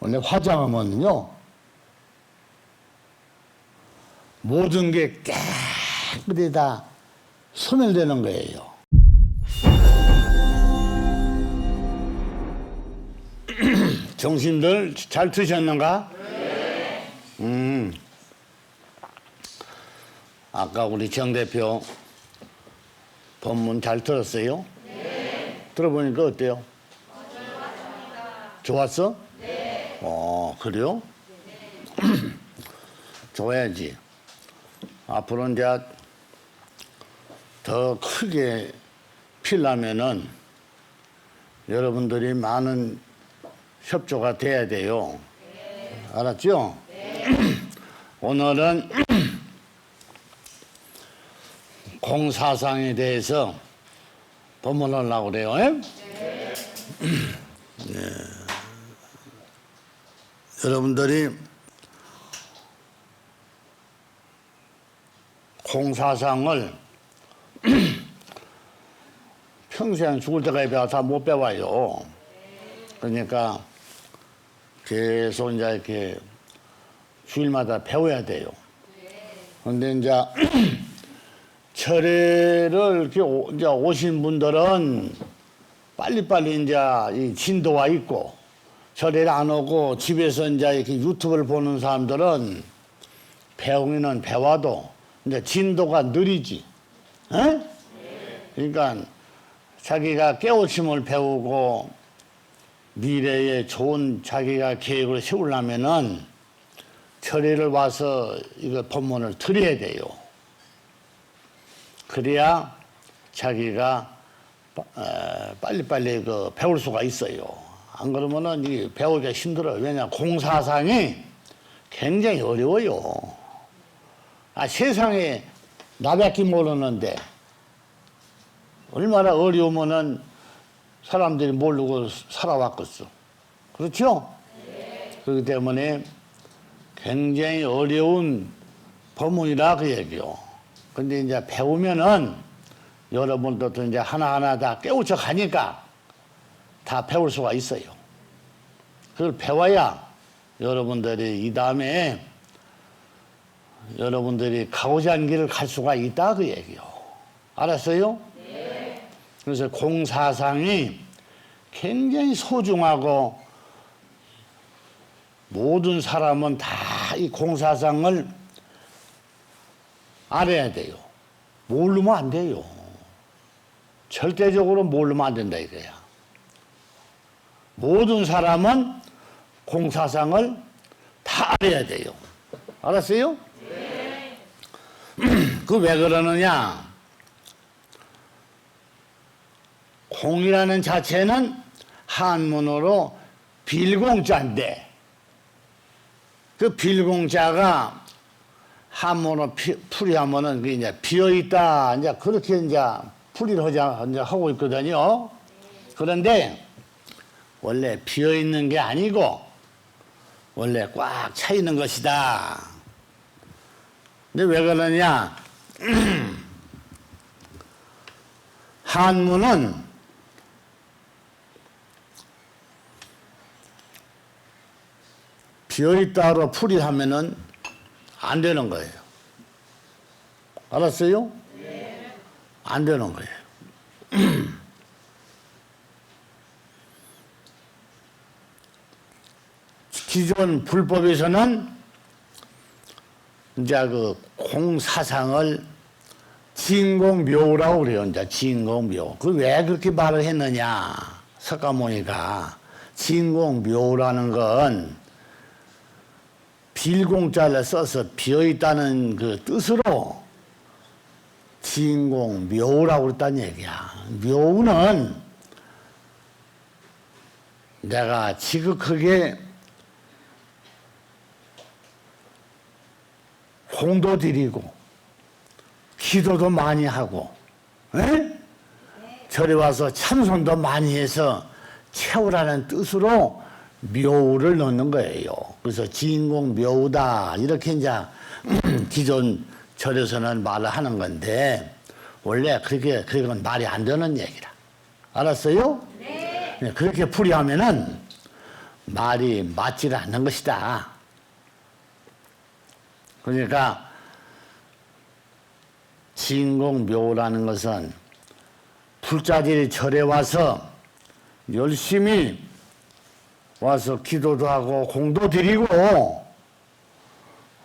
원래 화장하면요, 모든 게 깨끗이 다 소멸되는 거예요. 정신들 잘 드셨는가? 네. 아까 우리 정 대표 법문 잘 들었어요? 네. 들어보니까 어때요? 좋았어? 네. 그래요? 네. 좋아야지. 앞으로 이제 더 크게 피려면은 여러분들이 많은 협조가 돼야 돼요. 네. 알았죠? 네. 오늘은 공사상에 대해서 법문하려고 그래요. 네. 네. 여러분들이 공사상을 평생 죽을 때까지 배워 다 못 배워요. 그러니까 계속 이제 이렇게 주일마다 배워야 돼요. 그런데 이제 철회를 이렇게 이제 오신 분들은 빨리빨리 이제 이 진도가 있고, 철회를 안 오고 집에서 이제 이렇게 유튜브를 보는 사람들은 배우기는 배워도 이제 진도가 느리지. 에? 그러니까 자기가 깨우침을 배우고 미래에 좋은 자기가 계획을 세우려면은 철회를 와서 이거 법문을 들어야 돼요. 그래야 자기가 빨리빨리 그 배울 수가 있어요. 안 그러면은 이 배우기가 힘들어요. 왜냐, 공사상이 굉장히 어려워요. 세상에 나밖에 모르는데 얼마나 어려우면은 사람들이 모르고 살아왔겠어. 그렇죠? 네. 그렇기 때문에 굉장히 어려운 법문이라 그 얘기요. 근데 이제 배우면은 여러분들도 이제 하나하나 다 깨우쳐 가니까 다 배울 수가 있어요. 그걸 배워야 여러분들이 이 다음에 여러분들이 가고자 하는 길을 갈 수가 있다 그 얘기요. 알았어요? 네. 그래서 공사상이 굉장히 소중하고 모든 사람은 다 이 공사상을 알아야 돼요. 모르면 안 돼요. 절대적으로 모르면 안 된다 이거야. 모든 사람은 공사상을 다 알아야 돼요. 알았어요? 네. 그 왜 그러느냐? 공이라는 자체는 한문으로 빌공자인데, 그 빌공자가 한문으로 풀이하면은 그 이제 비어있다, 이제 그렇게 이제 풀이를 이제 하고 있거든요. 그런데 원래 비어있는 게 아니고 원래 꽉 차 있는 것이다. 근데 왜 그러냐? 한문은 비어있다로 풀이하면은 안 되는 거예요. 알았어요? 네. 안 되는 거예요. 기존 불법에서는 이제 그 공사상을 진공묘라고 그래요. 이제 진공묘. 그 왜 그렇게 말을 했느냐? 석가모니가 진공묘라는 건 빌공자를 써서 비어있다는 그 뜻으로 진공묘라고 그랬다는 얘기야. 묘는 내가 지극하게 공도 드리고 기도도 많이 하고, 에? 절에 와서 참선도 많이 해서 채우라는 뜻으로 묘를 넣는 거예요. 그래서 진공묘다 이렇게 이제 기존 절에서는 말을 하는 건데 원래 그건 말이 안 되는 얘기라. 알았어요? 네. 그렇게 풀이하면은 말이 맞지 않는 것이다. 그러니까 진공묘라는 것은 불자들이 절에 와서 열심히 와서 기도도 하고 공도 드리고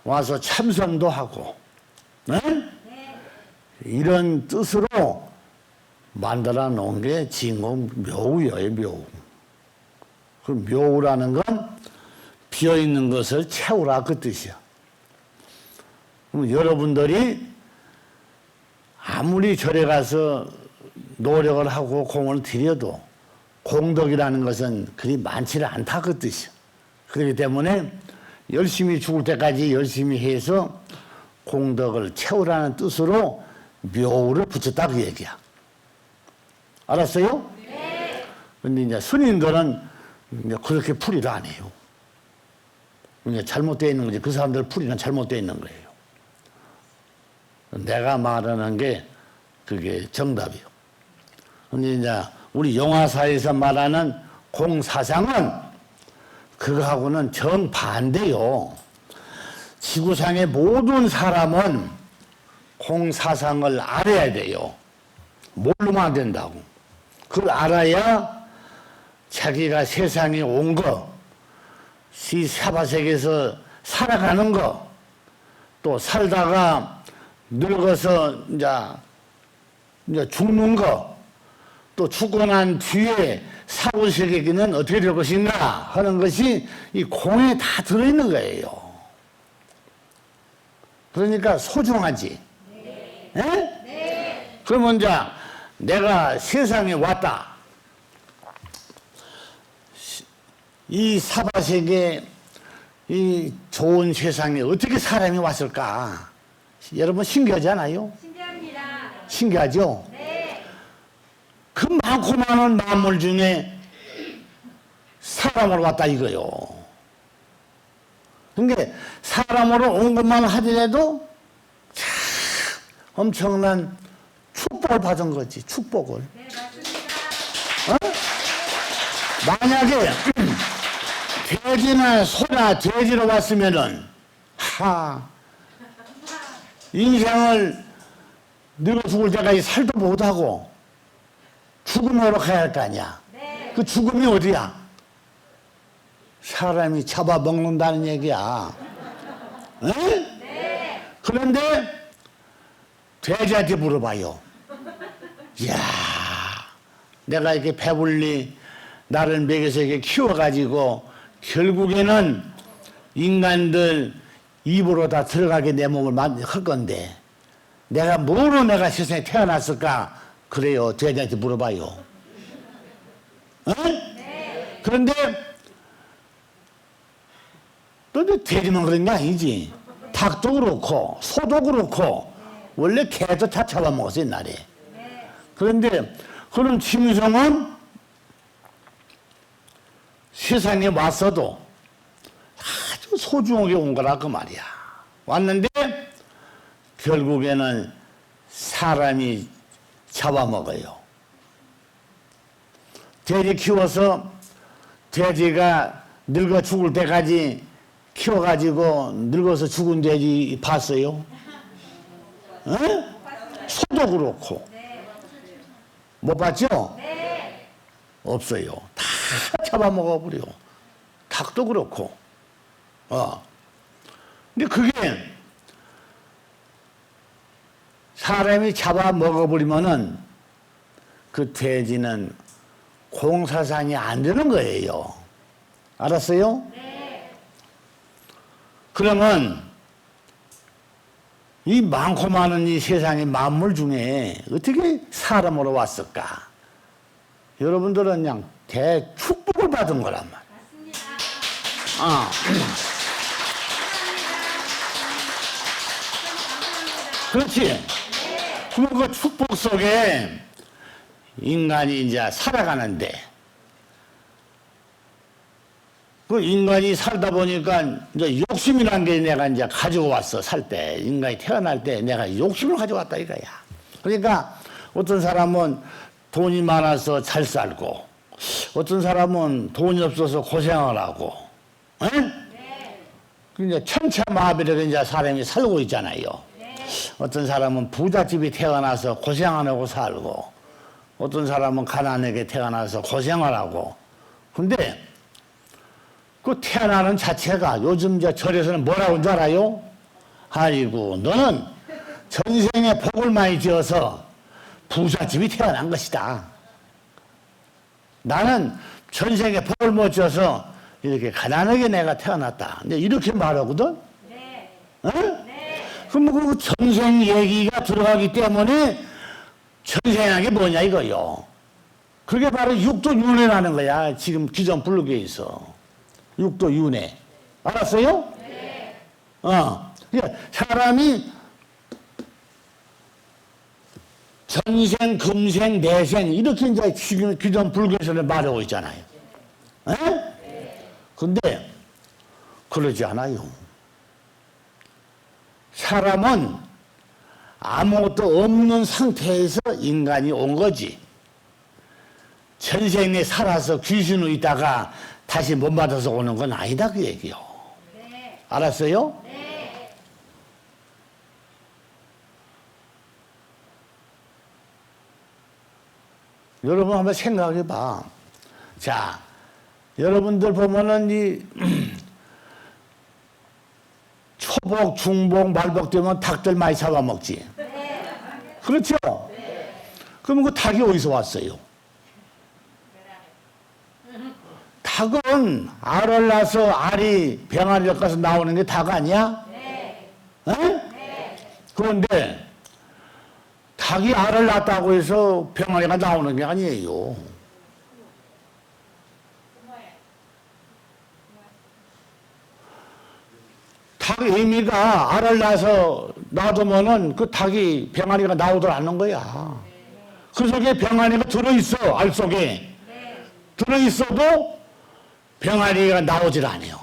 와서 참선도 하고, 네? 이런 뜻으로 만들어 놓은 게 진공묘우예요, 묘우. 그 묘우라는 건 비어 있는 것을 채우라 그 뜻이야. 그럼 여러분들이 아무리 절에 가서 노력을 하고 공을 들여도 공덕이라는 것은 그리 많지는 않다 그 뜻이야. 그렇기 때문에 열심히 죽을 때까지 열심히 해서 공덕을 채우라는 뜻으로 묘를 붙였다 그 얘기야. 알았어요? 네. 근데 이제 스님들은 이제 그렇게 풀이를 안 해요. 이제 잘못되어 있는 거지. 그 사람들 풀이는 잘못되어 있는 거예요. 내가 말하는 게 그게 정답이요. 근데 이제 우리 영화사에서 말하는 공사상은 그거하고는 정반대요. 지구상의 모든 사람은 공사상을 알아야 돼요. 모르면 안 된다고. 그걸 알아야 자기가 세상에 온 거, 이 사바세계에서 살아가는 거, 또 살다가 늙어서 이제 죽는 거, 또 죽고 난 뒤에 사후세계는 어떻게 될 것인가 하는 것이 이 공에 다 들어있는 거예요. 그러니까 소중하지. 네? 네. 그러면 이제 내가 세상에 왔다. 이 사바세계, 이 좋은 세상에 어떻게 사람이 왔을까? 여러분 신기하지 않아요? 신기합니다. 신기하죠? 네. 그 많고 많은 만물 중에 사람으로 왔다 이거요. 그러니까 사람으로 온 것만 하더라도 참 엄청난 축복을 받은 거지, 축복을. 네, 맞습니다. 만약에 돼지나 소나 돼지로 왔으면은 인생을 늙어 죽을 때까지 살도 못하고 죽음으로 가야 할 거 아니야. 네. 그 죽음이 어디야? 사람이 잡아먹는다는 얘기야. 에? 네. 그런데 돼지한테 물어봐요. 이야, 내가 이렇게 배불리 나를 먹여서 이렇게 키워가지고 결국에는 인간들 입으로 다 들어가게 내 몸을 할 건데 내가 뭐로 내가 세상에 태어났을까? 그래요. 돼지한테 물어봐요. 어? 네. 그런데 돼지만 그런 게 아니지. 닭도 그렇고 소도 그렇고 원래 개도 다 잡아먹었어 옛날에. 네. 그런데 그런 짐승은 세상에 왔어도 아주 소중하게 온 거라 그 말이야. 왔는데 결국에는 사람이 잡아먹어요. 돼지 키워서 돼지가 늙어 죽을 때까지 키워가지고 늙어서 죽은 돼지 봤어요? 어? 소도 그렇고. 못 봤죠? 네. 없어요. 다 잡아먹어버려. 닭도 그렇고. 근데 그게 사람이 잡아먹어버리면은 그 돼지는 공사상이 안 되는 거예요. 알았어요? 네. 그러면 이 많고 많은 이 세상의 만물 중에 어떻게 사람으로 왔을까? 여러분들은 그냥 대축복을 받은 거란 말이야. 맞습니다. 그렇지? 네. 그럼 그 축복 속에 인간이 이제 살아가는데 그 인간이 살다 보니까 이제 욕심이란 게 내가 이제 가지고 왔어. 살 때 인간이 태어날 때 내가 욕심을 가지고 왔다 이거야. 그러니까 어떤 사람은 돈이 많아서 잘 살고 어떤 사람은 돈이 없어서 고생을 하고, 에? 이제 천차마비로 이제 사람이 살고 있잖아요. 어떤 사람은 부잣집이 태어나서 고생 안 하고 살고, 어떤 사람은 가난하게 태어나서 고생을 하고. 근데 그 태어나는 자체가 요즘 저 절에서는 뭐라고 하는 줄 알아요? 아이고, 너는 전생에 복을 많이 지어서 부잣집이 태어난 것이다. 나는 전생에 복을 못 지어서 이렇게 가난하게 내가 태어났다. 근데 이렇게 말하거든? 네. 어? 그럼 그 전생 얘기가 들어가기 때문에 전생하게 뭐냐 이거요. 그게 바로 육도윤회라는 거야. 지금 기존 불교에 있어. 육도윤회. 알았어요? 네. 그러니까 사람이 전생, 금생, 내생 이렇게 이제 지금 기존 불교에서는 말하고 있잖아요. 근데 그러지 않아요. 사람은 아무것도 없는 상태에서 인간이 온 거지. 전생에 살아서 귀신으로 있다가 다시 못 받아서 오는 건 아니다 그 얘기요. 네. 알았어요? 네. 여러분 한번 생각해 봐. 자, 여러분들 보면은 이 초복, 중복, 말복 되면 닭들 많이 잡아먹지. 그렇죠? 그럼 그 닭이 어디서 왔어요? 닭은 알을 낳아서 알이 병아리를 가서 나오는 게 닭 아니야? 네. 그런데 닭이 알을 낳았다고 해서 병아리가 나오는 게 아니에요. 닭 애미가 알을 낳아서 놔두면은 그 닭이 병아리가 나오질 않는 거야. 그 속에 병아리가 들어있어, 알 속에. 들어있어도 병아리가 나오질 않아요.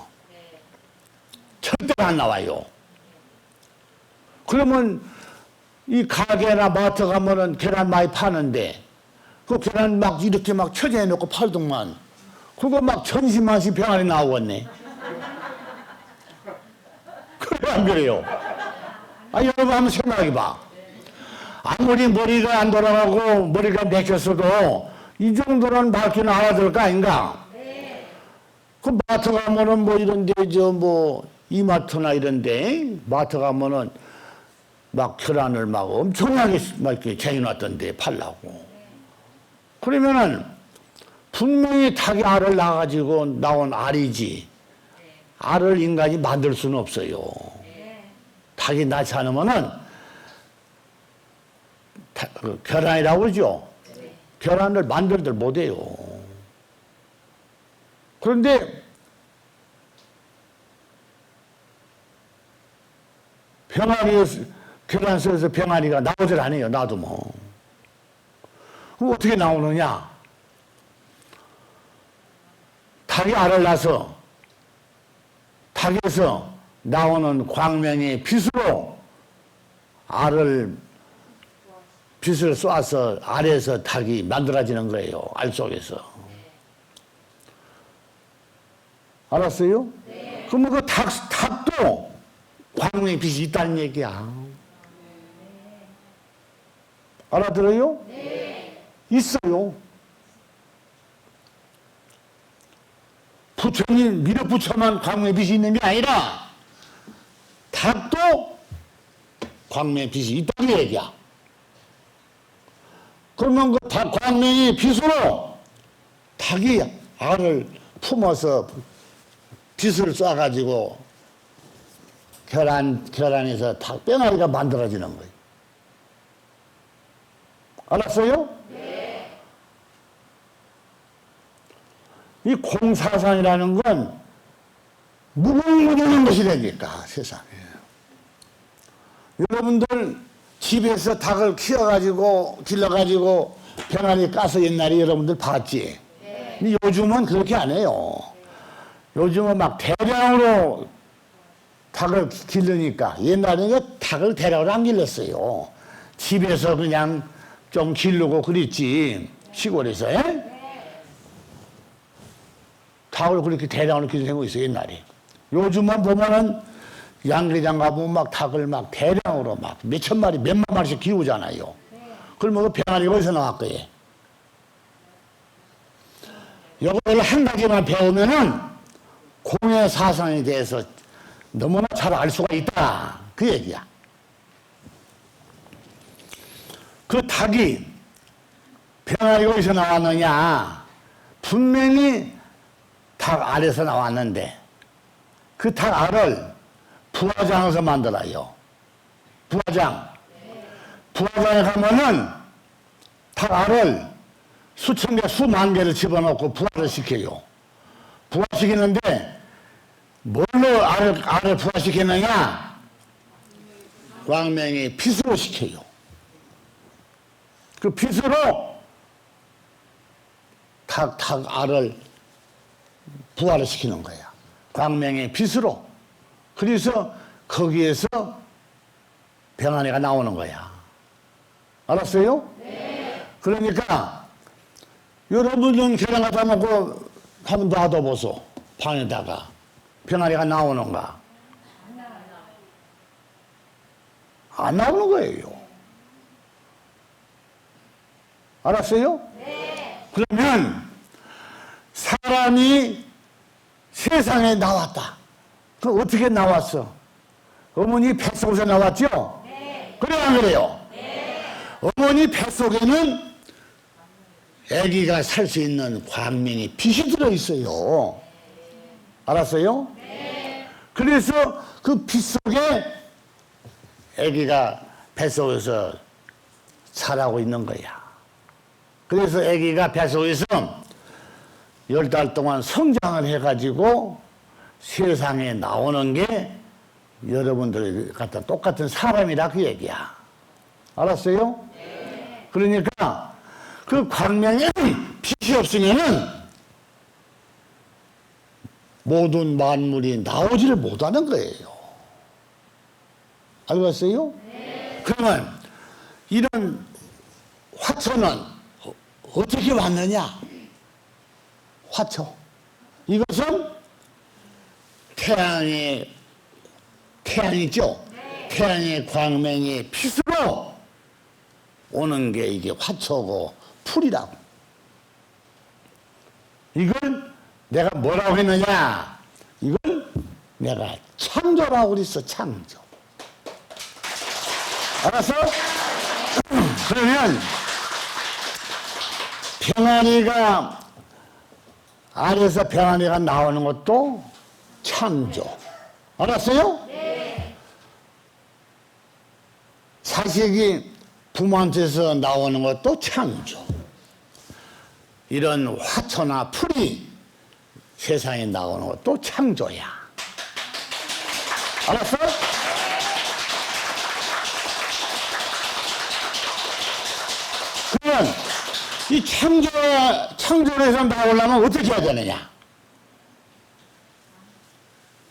절대로 안 나와요. 그러면 이 가게나 마트 가면은 계란 많이 파는데 그 계란 막 이렇게 막 처제해 놓고 팔더만 그거 막 천시만시 병아리 나오겠네. 그래 안 그래요? 여러분 한번 생각해 봐. 아무리 머리가 안 돌아가고 머리가 맥혔어도 이 정도는 밝기는 알아들 거 아닌가? 그 마트 가면은 뭐 이런데 저 뭐 이마트나 이런데 마트 가면은 막 계란을 막 엄청나게 막 이렇게 쟁여놨던데 팔라고. 그러면은 분명히 닭이 알을 낳아가지고 나온 알이지. 알을 인간이 만들 수는 없어요. 닭이 낳지 않으면은 계란이라고 그러죠. 계란을 만들들 못해요. 그런데 계란 속에서 병아리가 나오질 않아요. 놔두면. 그럼 어떻게 나오느냐? 닭이 알을 낳아서 닭에서 나오는 광명의 빛으로 빛을 쏴서 알에서 닭이 만들어지는 거예요. 알 속에서. 알았어요? 네. 그러면 그 닭도 광명의 빛이 있다는 얘기야. 알아들어요? 네. 있어요. 부처님 밀어붙여만 광명의 빛이 있는 게 아니라 닭도 광명의 빛이 있다는 얘기야. 그러면 그 광명의 빛으로 닭이 알을 품어서 빛을 쏴가지고 계란에서 닭 병아리가 만들어지는 거예요. 알았어요? 네. 이 공사상이라는 건 무궁무진한 것이라니까 세상에. 여러분들 집에서 닭을 키워가지고 길러가지고 병아리 까서 옛날에 여러분들 봤지? 네. 근데 요즘은 그렇게 안 해요. 요즘은 막 대량으로 닭을 기르니까 옛날에는 닭을 대량으로 안 길렀어요. 집에서 그냥 좀 기르고 그랬지 시골에서. 닭을 그렇게 대량으로 기르고 있어요, 옛날에. 요즘만 보면은 양계장 가보면 막 닭을 막 대량으로 막 몇천 마리, 몇만 마리씩 키우잖아요. 그러면 그 병아리가 어디서 나왔거예요? 이걸 한 가지만 배우면은 공의 사상에 대해서 너무나 잘 알 수가 있다. 그 얘기야. 그 닭이 병아리가 어디서 나왔느냐? 분명히 닭 알에서 나왔는데 그 닭 알을 부화장에서 만들어요. 부화장. 부화장에 가면은 닭 알을 수천 개, 수만 개를 집어넣고 부화를 시켜요. 부화시키는데 뭘로 알을 부화시키느냐? 광명이 핏으로 시켜요. 그 핏으로 닭 알을 부화를 시키는 거야. 광명의 핏으로. 그래서 거기에서 병아리가 나오는 거야. 알았어요? 네. 그러니까 여러분은 계란 갖다 놓고 한번 놔둬보소. 방에다가 병아리가 나오는가? 안 나오는 거예요. 알았어요? 네. 그러면 사람이 세상에 나왔다. 그 어떻게 나왔어? 어머니 뱃속에서 나왔죠? 네. 그래요, 안 그래요? 네. 어머니 뱃속에는 아기가 살 수 있는 광명이 빛이 들어있어요. 알았어요? 네. 그래서 그 빛 속에 아기가 뱃속에서 살아고 있는 거야. 그래서 아기가 뱃속에서 10달 동안 성장을 해가지고 세상에 나오는 게 여러분들 같은 똑같은 사람이라 그 얘기야. 알았어요? 네. 그러니까 그 광명에 빛이 없으면은 모든 만물이 나오지를 못하는 거예요. 알겠어요? 네. 그러면 이런 화초는 어떻게 왔느냐? 화초. 이것은 태양이죠? 네. 태양의 광명이 빛으로 오는 게 이게 화초고 풀이라고. 이걸 내가 뭐라고 했느냐? 이걸 내가 창조라고 그랬어, 창조. 알았어? 그러면 병아리가 알에서 병아리가 나오는 것도 창조. 알았어요? 네. 자식이 부모한테서 나오는 것도 창조. 이런 화초나 풀이 세상에 나오는 것도 창조야. 알았어? 그러면 이 창조에서 나오려면 어떻게 해야 되느냐?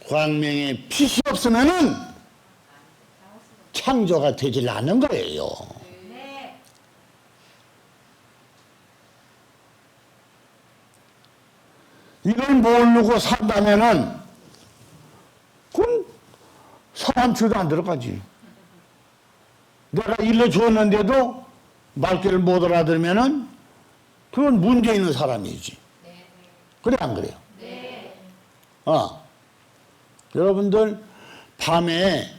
광명에 빛이 없으면은 창조가 되질 않는 거예요. 네. 이걸 모르고 산다면은 그건 서한치도 안 들어가지. 내가 일러주었는데도 말귀를 못 알아들으면은 그건 문제 있는 사람이지. 네. 그래, 안 그래요? 네. 여러분들 밤에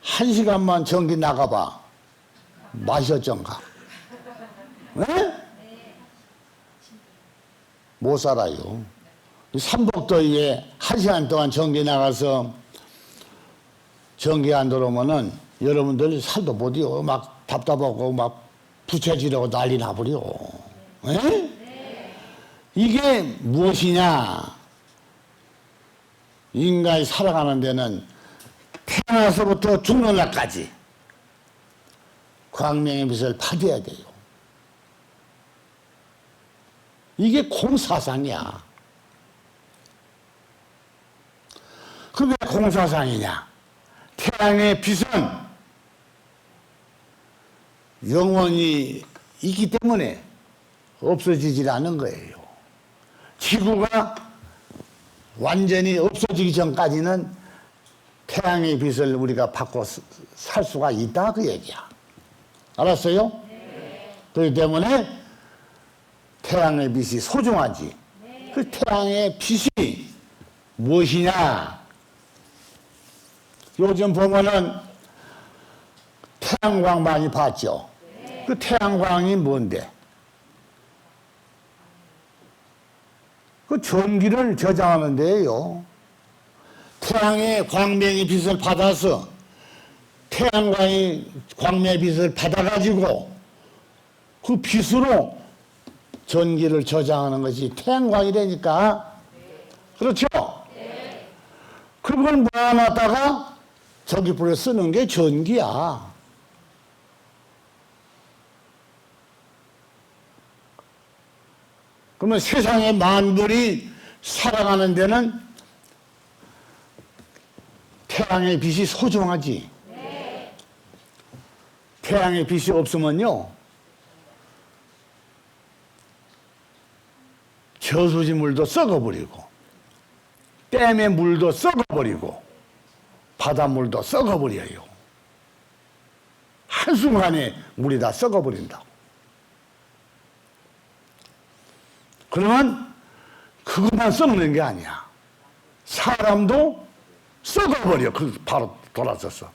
1시간만 전기 나가봐. 마셨던가? 네? 못 살아요. 삼복더위에 1시간 동안 전기 나가서 전기 안 들어오면은 여러분들 살도 못 이어. 막 답답하고 막 부채질하고 난리 나버려. 네? 이게 무엇이냐? 인간이 살아가는 데는 태어나서부터 죽는 날까지 광명의 빛을 받아야 돼요. 이게 공사상이야. 그게 공사상이냐? 태양의 빛은 영원히 있기 때문에 없어지질 않은 거예요. 지구가 완전히 없어지기 전까지는 태양의 빛을 우리가 받고 살 수가 있다 그 얘기야. 알았어요? 네. 그렇기 때문에 태양의 빛이 소중하지. 네. 그 태양의 빛이 무엇이냐? 요즘 보면은 태양광 많이 봤죠? 네. 그 태양광이 뭔데? 그 전기를 저장하는 데예요. 태양의 광명의 빛을 받아서 태양광의 광명의 빛을 받아가지고 그 빛으로 전기를 저장하는 것이 태양광이라니까. 그렇죠? 그걸 모아놨다가 전기불에 쓰는 게 전기야. 그러면 세상의 만물이 살아가는 데는 태양의 빛이 소중하지. 네. 태양의 빛이 없으면요, 저수지 물도 썩어버리고, 댐의 물도 썩어버리고, 바닷물도 썩어버려요. 한순간에 물이 다 썩어버린다고. 그러면 그것만 썩는 게 아니야. 사람도 썩어버려. 그 바로 돌아서서.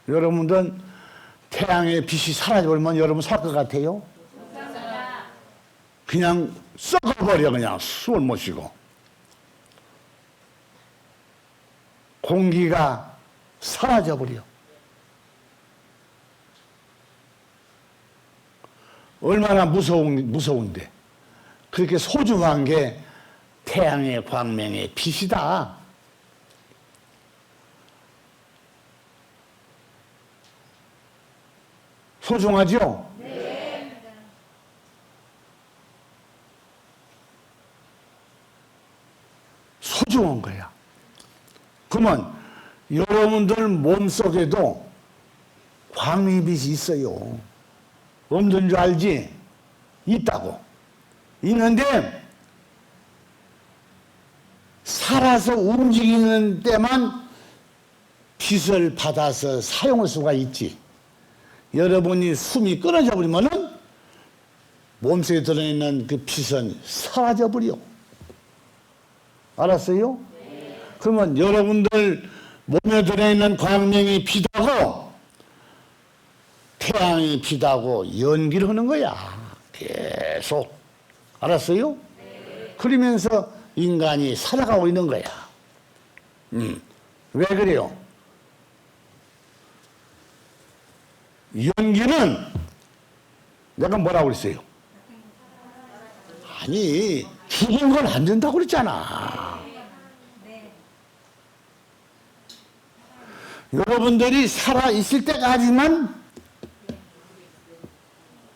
여러분들 태양의 빛이 사라져버리면 여러분 살 것 같아요? 그냥 썩어버려. 그냥 숨을 못 쉬고. 공기가 사라져버려. 얼마나 무서운데. 그렇게 소중한 게 태양의 광명의 빛이다. 소중하죠? 네. 소중한 거야. 그러면 여러분들 몸속에도 광명빛이 있어요. 없는 줄 알지? 있다고. 있는데 살아서 움직이는 때만 빛을 받아서 사용할 수가 있지. 여러분이 숨이 끊어져 버리면은 몸속에 들어있는 그 빛은 사라져 버려. 알았어요? 네. 그러면 여러분들 몸에 들어있는 광명이 빛하고 태양이 빛하고 연기를 하는 거야. 계속. 알았어요? 네. 그러면서 인간이 살아가고 있는 거야. 왜 그래요? 연기는 내가 뭐라고 그랬어요? 아니, 죽은 건 안 된다고 그랬잖아. 여러분들이 살아있을 때까지만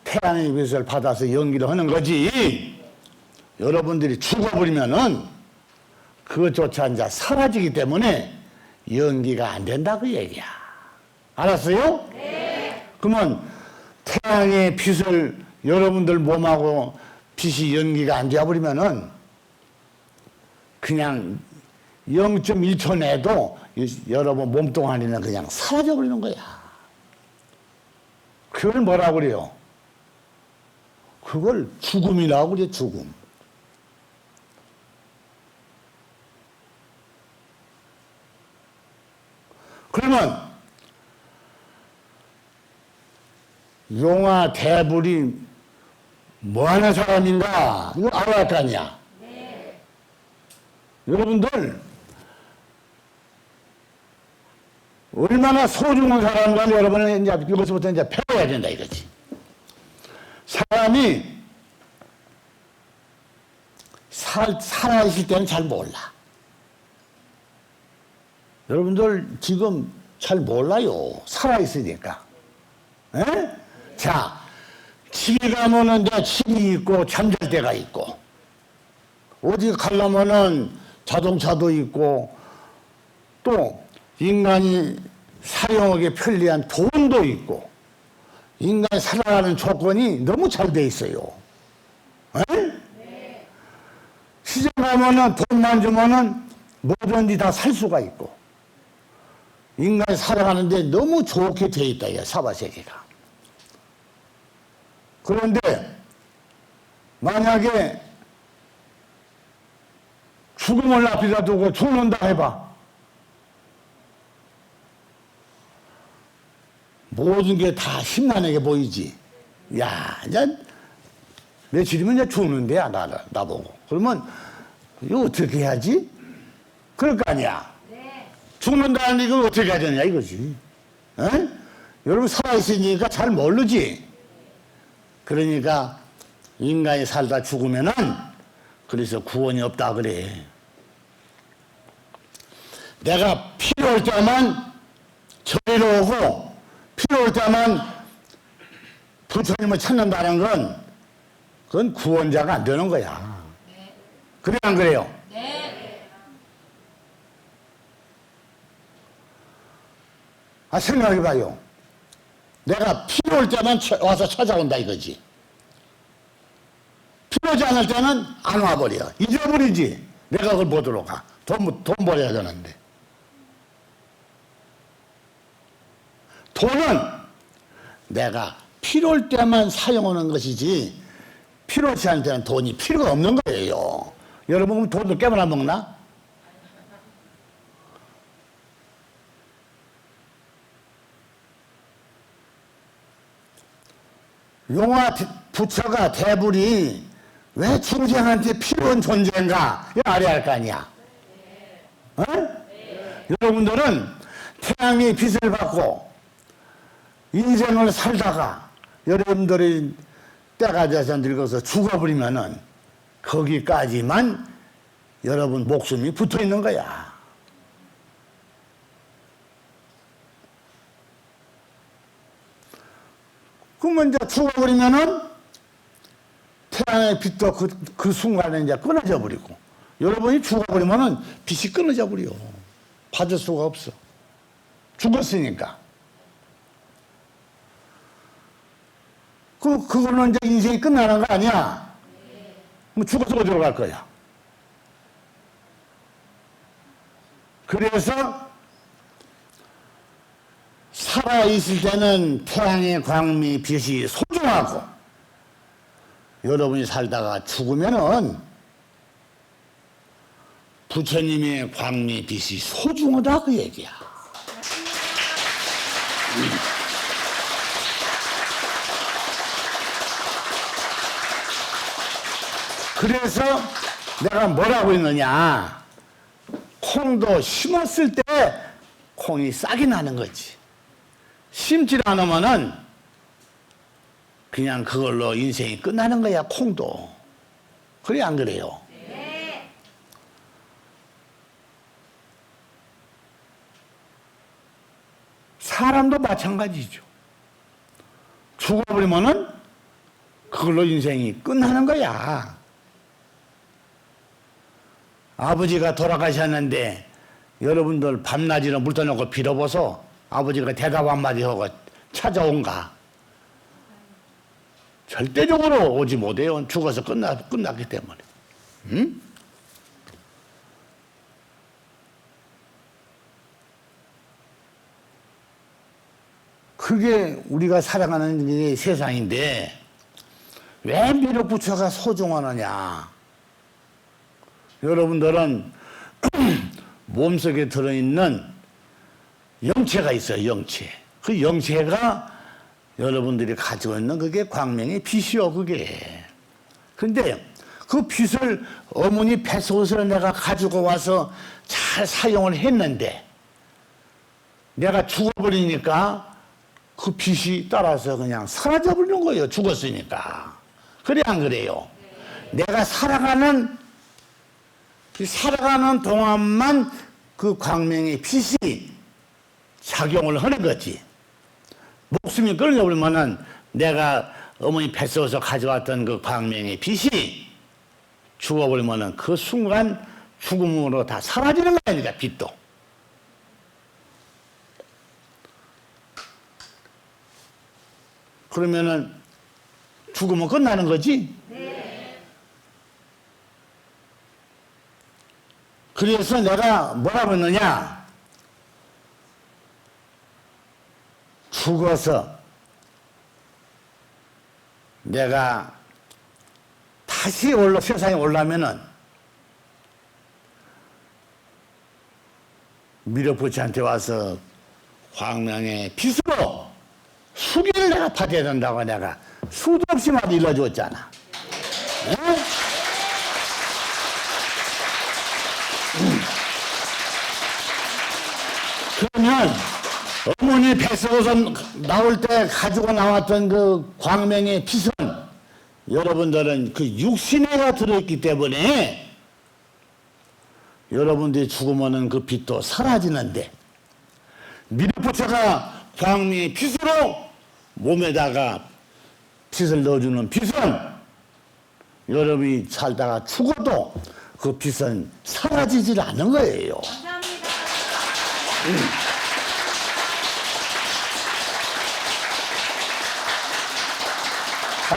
태양의 빛을 받아서 연기를 하는 거지. 여러분들이 죽어버리면은 그것조차 이제 사라지기 때문에 연기가 안 된다 그 얘기야. 알았어요? 네. 그러면 태양의 빛을 여러분들 몸하고 빛이 연기가 안 되어버리면은 그냥 0.1초 내도 여러분 몸뚱 안에는 그냥 사라져버리는 거야. 그걸 뭐라고 그래요? 그걸 죽음이라고 그래, 죽음. 그러면 용화 대불이 뭐하는 사람인가? 이거 알아야 할 거 아니야? 네. 여러분들 얼마나 소중한 사람인가 여러분은 이제 이것부터 이제 배워야 된다 이거지. 사람이 살아있을 때는 잘 몰라. 여러분들 지금 잘 몰라요. 살아있으니까. 에? 자, 집에 가면은 이제 집이 있고 잠잘 때가 있고, 어디 가려면은 자동차도 있고, 또 인간이 사용하기 편리한 돈도 있고, 인간이 살아가는 조건이 너무 잘 돼 있어요. 에? 시장 가면은 돈만 주면은 뭐든지 다 살 수가 있고 인간이 살아가는데 너무 좋게 돼 있다 이 사바세계가. 그런데 만약에 죽음을 앞에다 두고 죽는다 해봐. 모든 게 다 심란하게 보이지. 야, 이제 며칠이면 이제 죽는데야, 나보고. 그러면 이거 어떻게 해야지? 그럴 거 아니야. 죽는다는 이걸 어떻게 해야 되냐 이거지. 에? 여러분 살아있으니까 잘 모르지. 그러니까 인간이 살다 죽으면은 그래서 구원이 없다 그래. 내가 필요할 때만 저리로 오고 필요할 때만 부처님을 찾는다는 건 그건 구원자가 안 되는 거야. 그래 안 그래요? 아, 생각해봐요. 내가 필요할 때만 와서 찾아온다 이거지. 필요하지 않을 때는 안 와버려. 잊어버리지. 내가 그걸 보도록 가. 돈 벌어야 되는데. 돈은 내가 필요할 때만 사용하는 것이지 필요치 않을 때는 돈이 필요가 없는 거예요. 여러분 돈을 깨물어 먹나? 용화 부처가 대불이 왜 중생한테 필요한 존재인가? 이거 알아야 할 거 아니야. 어? 여러분들은 태양의 빛을 받고 인생을 살다가 여러분들이 때가 돼서 늙어서 죽어버리면은 거기까지만 여러분 목숨이 붙어 있는 거야. 그러면 이제 죽어버리면은 태양의 빛도 그 순간에 이제 끊어져 버리고 여러분이 죽어버리면은 빛이 끊어져 버려. 받을 수가 없어. 죽었으니까. 그거는 이제 인생이 끝나는 거 아니야? 뭐 죽어서 어디로 갈 거야? 그래서 살아있을 때는 태양의 광미 빛이 소중하고 여러분이 살다가 죽으면은 부처님의 광미 빛이 소중하다 그 얘기야. 그래서 내가 뭐라고 했느냐. 콩도 심었을 때 콩이 싹이 나는 거지. 심지 않으면은 그냥 그걸로 인생이 끝나는 거야, 콩도. 그래, 안 그래요? 네. 사람도 마찬가지죠. 죽어버리면은 그걸로 인생이 끝나는 거야. 아버지가 돌아가셨는데 여러분들 밤낮으로 물 떠놓고 빌어보소. 아버지가 대답 한마디 하고 찾아온가? 절대적으로 오지 못해요. 죽어서 끝났기 때문에. 응? 그게 우리가 살아가는 이 세상인데 왜 미륵부처가 소중하느냐? 여러분들은 몸속에 들어있는 영체가 있어요. 영체. 그 영체가 여러분들이 가지고 있는 그게 광명의 빛이요. 그게. 근데 그 빛을 어머니 뱃속에서 내가 가지고 와서 잘 사용을 했는데 내가 죽어버리니까 그 빛이 따라서 그냥 사라져버리는 거예요. 죽었으니까. 그래 안 그래요? 내가 살아가는 동안만 그 광명의 빛이 작용을 하는 거지. 목숨이 끊어버리면은 내가 어머니 뱃속에서 가져왔던 그 광명의 빛이 죽어버리면은 그 순간 죽음으로 다 사라지는 거 아닙니까, 빛도. 그러면은 죽으면 끝나는 거지? 네. 그래서 내가 뭐라고 했느냐? 죽어서 내가 다시 세상에 올라면은 미륵부처한테 와서 광명의 빚으로 수기를 내가 받아야 된다고 내가 수도 없이 막 일러줬잖아. 네? 그러면 어머니 뱃속에서 나올 때 가지고 나왔던 그 광명의 빚은 여러분들은 그 육신에가 들어있기 때문에 여러분들이 죽으면은 그 빚도 사라지는데 미륵부처가 광명의 빚으로 몸에다가 빚을 넣어주는 빚은 여러분이 살다가 죽어도 그 빚은 사라지질 않은 거예요. 감사합니다.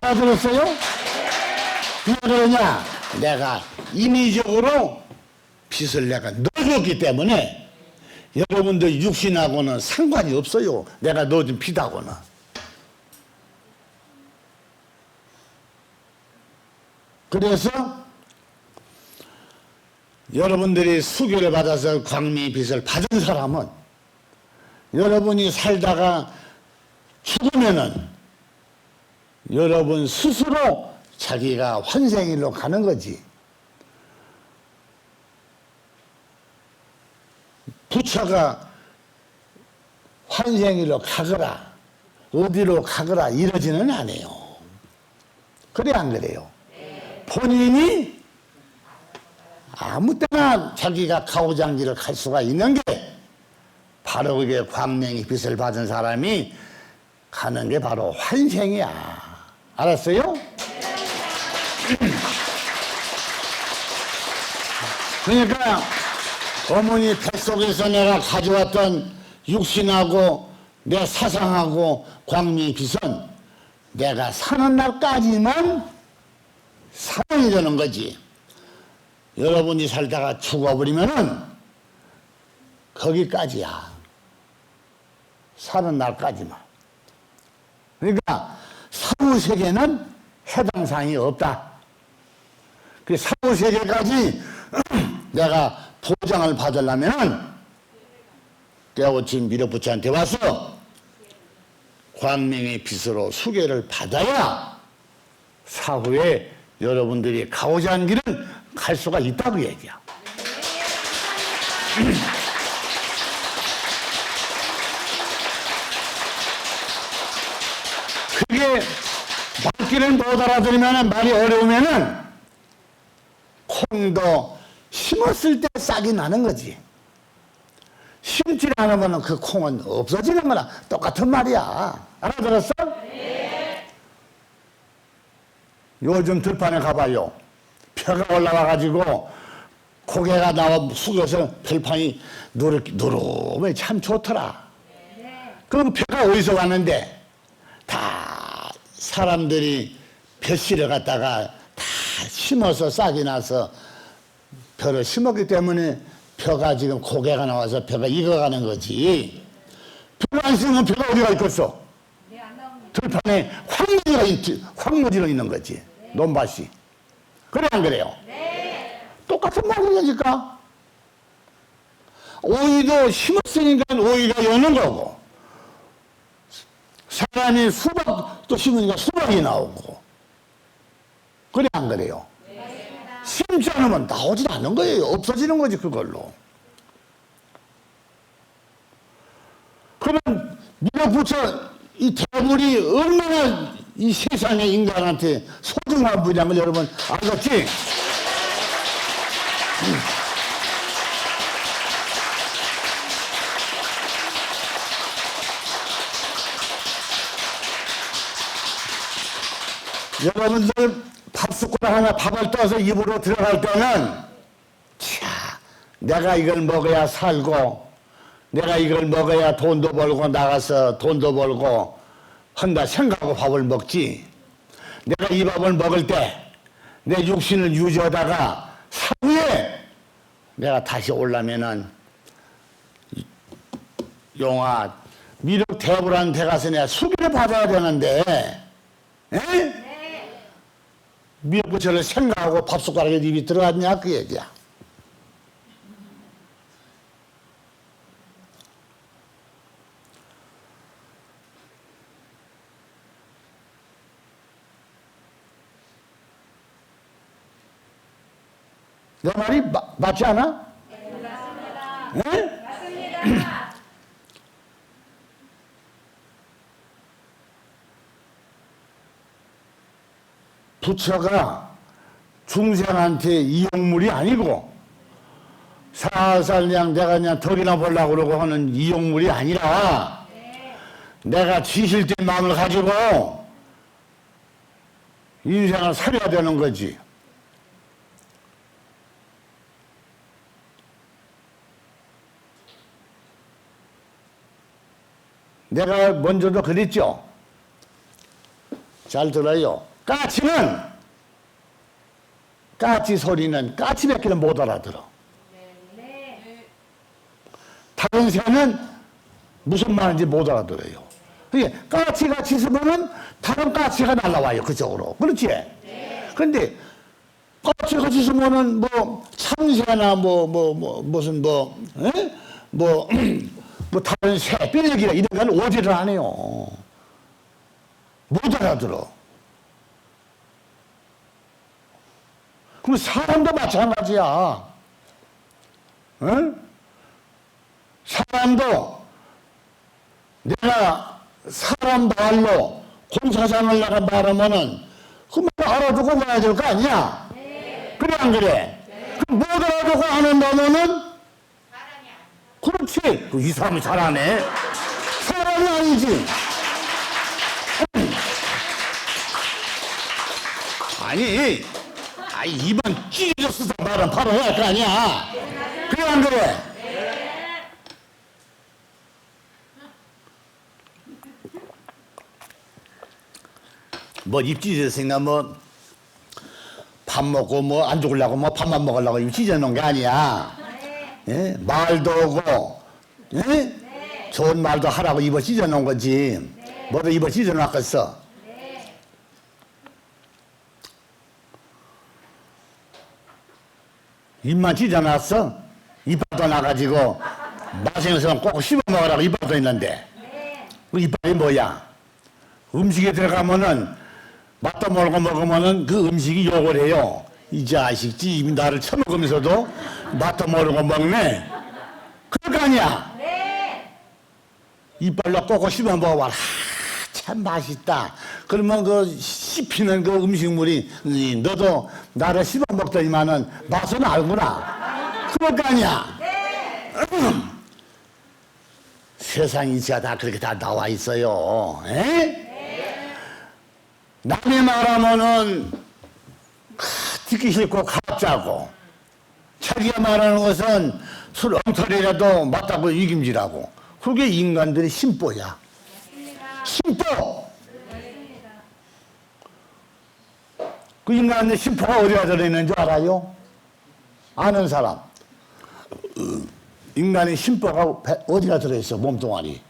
알아들었어요? 왜 그러냐? 내가 인위적으로 빚을 내가 넣어줬기 때문에 여러분들 육신하고는 상관이 없어요. 내가 넣어준 빚하고는. 그래서 여러분들이 수교를 받아서 광미 빚을 받은 사람은 여러분이 살다가 죽으면은 여러분 스스로 자기가 환생일로 가는 거지. 부처가 환생일로 가거라 어디로 가거라 이러지는 않아요. 그래 안 그래요? 본인이 아무 때나 자기가 가오장지를 갈 수가 있는 게 바로 그게 광명의 빚을 받은 사람이 가는 게 바로 환생이야. 알았어요? 그러니까 어머니 뱃속에서 내가 가져왔던 육신하고 내 사상하고 광명의 빚은 내가 사는 날까지만 사용이 되는 거지. 여러분이 살다가 죽어버리면은 거기까지야. 사는 날까지만. 그러니까 사후세계는 해당사항이 없다. 그 사후세계까지 내가 보장을 받으려면은 깨우친 미륵부처한테 와서 광명의 빚으로 수계를 받아야 사후에 여러분들이 가고자 하는 길은 갈 수가 있다고 얘기야. 그게 말귀를 못 알아들으면 말이 어려우면은 콩도 심었을 때 싹이 나는 거지. 심지 않으면 그 콩은 없어지는 거나 똑같은 말이야. 알아들었어? 네. 요즘 들판에 가봐요. 벼가 올라와가지고 고개가 나와 숙여서 들판이 노름이 참 좋더라. 네. 그럼 벼가 어디서 왔는데? 다 사람들이 벼씨를 갖다가 다 심어서 싹이 나서 벼를 심었기 때문에 벼가 지금 고개가 나와서 벼가 익어가는 거지. 벼가 안 심으면 벼가 어디가 있겠어? 네, 안 나옵니다. 들판에 황무지로 있는 거지. 네. 논밭이. 그래 안 그래요? 네. 똑같은 말이니까. 오이도 심었으니까 오이가 여는 거고 사람이 수박도 심으니까 수박이 나오고 그래 안 그래요? 심지 않으면 나오지 않는 거예요. 없어지는 거지 그걸로. 그러면 미륵부처 이 대물이 얼마나 이 세상의 인간한테 소중한 분야인 걸 여러분 알겠지? 여러분들 밥숟가락 하나 밥을 떠서 입으로 들어갈 때는 자 내가 이걸 먹어야 살고 내가 이걸 먹어야 돈도 벌고 나가서 돈도 벌고 한다 생각하고 밥을 먹지. 내가 이 밥을 먹을 때 내 육신을 유지하다가 사후에 내가 다시 오려면은 용아 미륵 대부라는 데 가서 내가 수기를 받아야 되는데 에? 네. 미륵부처를 생각하고 밥숟가락에 입이 들어갔냐 그 얘기야. 내 말이 맞지 않아? 네, 맞습니다. 에? 맞습니다. 부처가 중생한테 이용물이 아니고 살살 그냥 내가 그냥 덕이나 보려고 그러고 하는 이용물이 아니라 내가 지실된 마음을 가지고 인생을 살려야 되는 거지. 내가 먼저도 그랬죠. 잘 들어요. 까치 소리는 까치밖에 못 알아들어. 네. 다른 새는 무슨 말인지 못 알아들어요. 그게 까치가 짖으면은 다른 까치가 날라와요 그쪽으로. 그렇지? 그런데 까치가 짖으면은 뭐 참새나 무슨 뭐 다른 새, 삐내기나 이런 건 오지를 안 해요. 못 알아들어. 그럼 사람도 마찬가지야. 응? 사람도 내가 사람 말로 공사장을 나가 말하면은 그 말 알아두고 가야 될 거 아니야? 그래 안 그래? 그럼 못 알아두고 안 한다면은 그렇지. 이 사람이 잘하네. 사람이 아니지. 아니, 이번 찢어졌어 말은 바로 해야 할 거 아니야. 그래 안 그래? 뭐 입 찢어졌으니까 뭐 밥 먹고 뭐 안 죽으려고 뭐 밥만 먹으려고 입 찢어놓은 게 아니야. 예? 말도 오고, 예? 좋은 말도 하라고 입을 찢어놓은 거지. 뭐도 입을 찢어놨겠어. 입만 찢어놨어? 이빨도 나가지고 맛있는 사람 꼭 씹어 먹으라고 이빨도 있는데. 그 이빨이 뭐야? 음식에 들어가면은 맛도 모르고 먹으면은 그 음식이 욕을 해요. 이 자식 입이 나를 처먹으면서도 맛도 모르고 먹네. 그럴 거 아니야? 이빨로 꼭꼭 씹어 먹어봐라. 참 맛있다. 그러면 그 씹히는 그 음식물이 너도 나를 씹어 먹더니만은 맛은 알구나. 그럴 거 아니야? 세상 이치가 다 그렇게 다 나와 있어요. 에? 남이 말하면은 듣기 싫고 가짜고, 자기가 말하는 것은 술 엉터리라도 맞다고 이김질하고, 그게 인간들의 심보야. 심보. 그 인간의 심보가 어디가 들어있는 줄 알아요? 아는 사람. 인간의 심보가 어디가 들어있어? 몸뚱아리.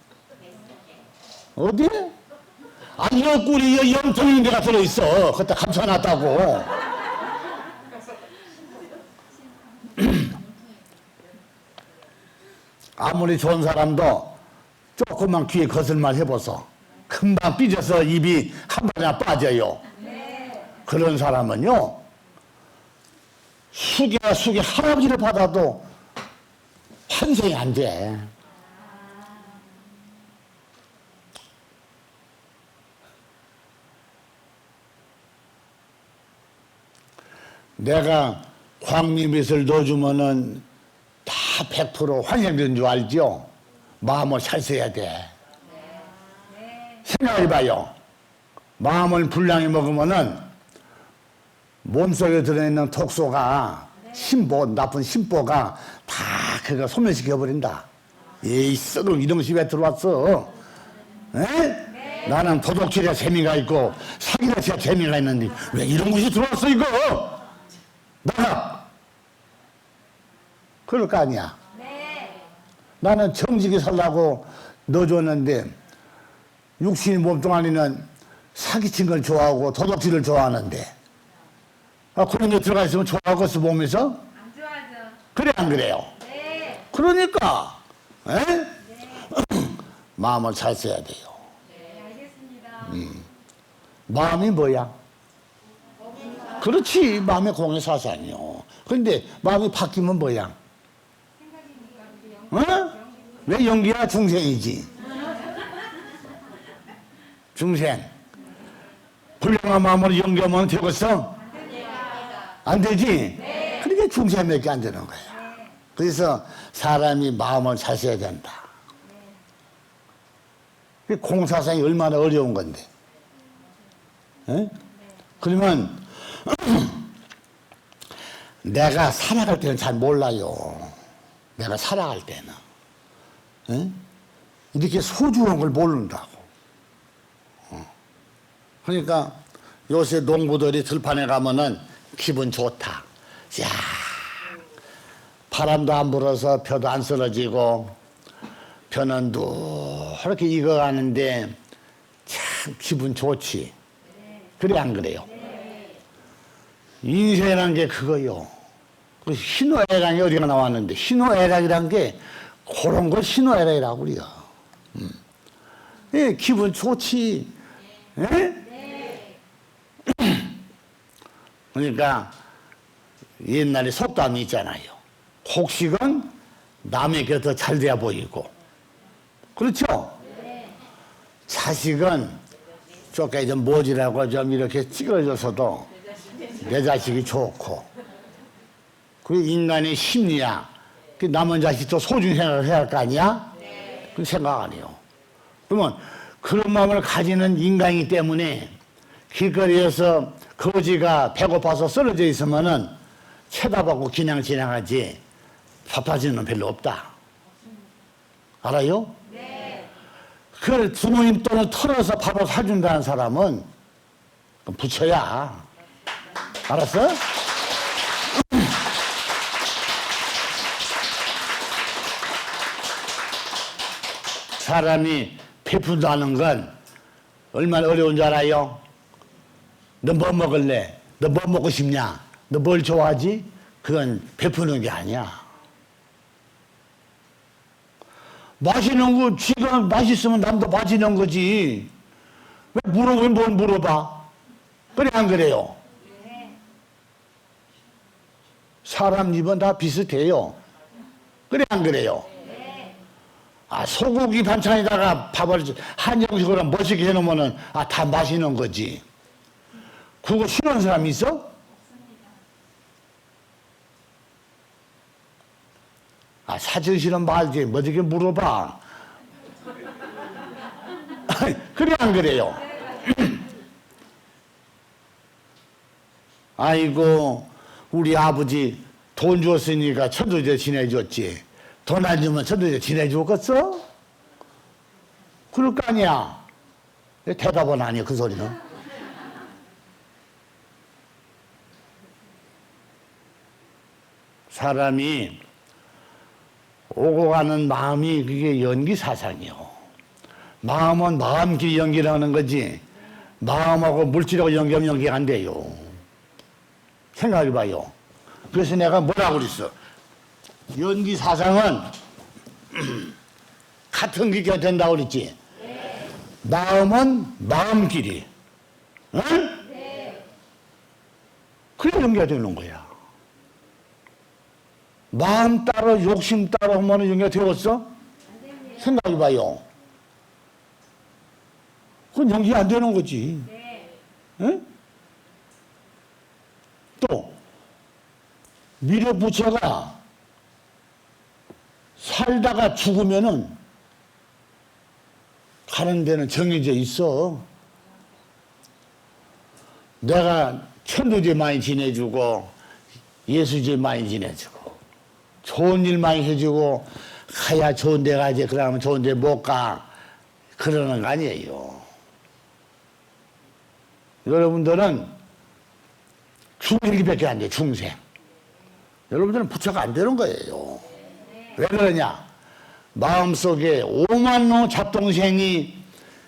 어디? 아니, 옆구리 염통 있는 데가 들어있어. 그때 감춰놨다고. 아무리 좋은 사람도 조금만 귀에 거슬만 해보소. 금방 삐져서 입이 한 번이나 빠져요. 그런 사람은요, 숙에 할아버지를 받아도 환생이 안 돼. 내가 광미빛을 넣어주면은 다 100% 환생된 줄 알죠? 마음을 잘 써야 돼. 생각해봐요. 마음을 불량히 먹으면은 몸속에 들어있는 독소가 심보, 나쁜 심보가 다 그거 소멸시켜버린다. 에이, 썩은 이놈이 왜 들어왔어? 에? 나는 도둑질에 재미가 있고 사기rat에 재미가 있는데 왜 이런 것이 들어왔어 이거? 나가! 그럴 거 아니야. 네. 나는 정직히 살라고 넣어줬는데 육신이 몸뚱아리는 사기친 걸 좋아하고 도둑질을 좋아하는데 그런 게 들어가 있으면 좋아하겠어 몸에서? 안 좋아하죠. 그래 안 그래요? 네. 그러니까 에? 네. 마음을 잘 써야 돼요. 네. 알겠습니다. 마음이 뭐야? 그렇지, 마음의 공의 사상이요. 그런데 마음이 바뀌면 뭐야? 어? 왜 연기야? 중생이지. 중생. 불량한 마음으로 연기하면 되겠어? 안 되지? 그러니까 중생밖에 안 되는 거야. 그래서 사람이 마음을 잘 써야 된다. 공사상이 얼마나 어려운 건데. 에? 그러면 내가 살아갈 때는 잘 몰라요. 내가 살아갈 때는. 에? 이렇게 소중한 걸 모른다고. 그러니까 요새 농부들이 들판에 가면은 기분 좋다. 야, 바람도 안 불어서 벼도 안 쓰러지고 벼는 누렇게 익어가는데 참 기분 좋지. 그래 안 그래요? 인생이라는 게 그거요. 그 희노애락이 어디가 나왔는데 희노애락이란 게 그런 걸 희노애락이라고 그래요. 예, 기분 좋지. 예? 그러니까 옛날에 속담이 있잖아요. 곡식은 남에게 더 잘 돼야 보이고, 그렇죠? 자식은 쪼개 좀 모지라고 좀 이렇게 찌그러져서도 내 자식이 좋고, 그 인간의 심리야. 그 남은 자식도 소중히 생각을 해야 할 거 아니야? 그 생각 안 해요. 그러면 그런 마음을 가지는 인간이기 때문에 길거리에서 거지가 배고파서 쓰러져 있으면은 쳐다보고 그냥 지나가지 바빠지는 별로 없다. 알아요? 네. 그걸 부모님 돈을 털어서 밥을 사준다는 사람은 부처야. 알았어? 사람이 베푼다는 건 얼마나 어려운 줄 알아요? 너 뭐 먹을래? 너 뭐 먹고 싶냐? 너 뭘 좋아하지? 그건 베푸는 게 아니야. 마시는 거, 지가 맛있으면 남도 마시는 거지. 왜 물어보면 뭘 물어봐? 그래, 안 그래요? 사람 입은 다 비슷해요. 그래, 안 그래요? 아, 소고기 반찬에다가 밥을 한정식으로 멋있게 해놓으면은, 아, 다 마시는 거지. 그거 싫어하는 사람이 있어? 아, 사정 싫으면 말지. 뭐 어떻게 물어봐. 그래, 안 그래요? 아이고, 우리 아버지 돈 줬으니까 천도제 지내줬지. 돈 안 주면 천도제 지내주겠어? 그럴 거 아니야. 왜 대답은 아니야, 그 소리는. 사람이 오고 가는 마음이 그게 연기사상이요. 마음은 마음끼리 연기라는 거지. 마음하고 물질하고 연기하면 연기가 안 돼요. 생각해봐요. 그래서 내가 뭐라고 그랬어? 연기사상은 같은 기가 된다고 그랬지. 마음은 마음끼리. 응? 그래 연기가 되는 거야. 마음 따로 욕심 따로 하면 연기가 되었어? 생각해봐요. 그건 연기가 안 되는 거지. 응? 또 미래부처가 살다가 죽으면은 가는 데는 정해져 있어. 내가 천도제 많이 지내주고 예수제 많이 지내주고 좋은 일 많이 해주고 가야 좋은 데 가지. 그러면 좋은 데 못 가. 그러는 거 아니에요. 여러분들은 중생밖에 안 돼. 중생. 여러분들은 부처가 안 되는 거예요. 왜 그러냐? 마음속에 5만노 잡동생이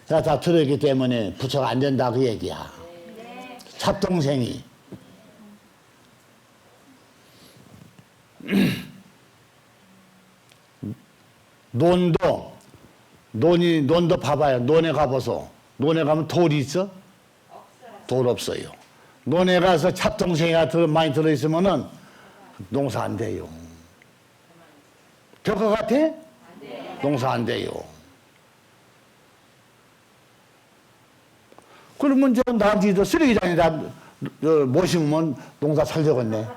다 들어있기 때문에 부처가 안 된다 그 얘기야. 잡동생이. 논도 봐봐요. 논에 가보소. 논에 가면 돌이 있어? 돌 없어요. 논에 가서 잡동생이가 많이 들어있으면은 농사 안 돼요. 될 것 같아? 농사 안 돼요. 그러면 저 나한테도 쓰레기장에다 못 심으면 농사 잘 되겠네.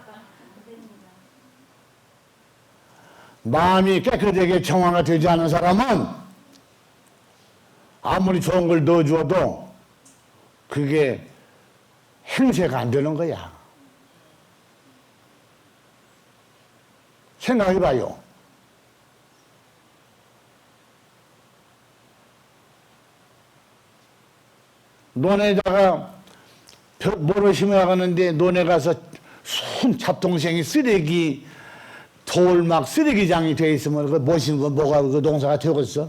마음이 깨끗하게 정화가 되지 않은 사람은 아무리 좋은 걸 넣어주어도 그게 행세가 안 되는 거야. 생각해봐요. 논에다가 뭐를 심어가는데 논에 가서 순 잡동생이 쓰레기 돌 막 쓰레기장이 돼 있으면 그 멋진 거 뭐가 그 농사가 되겠어?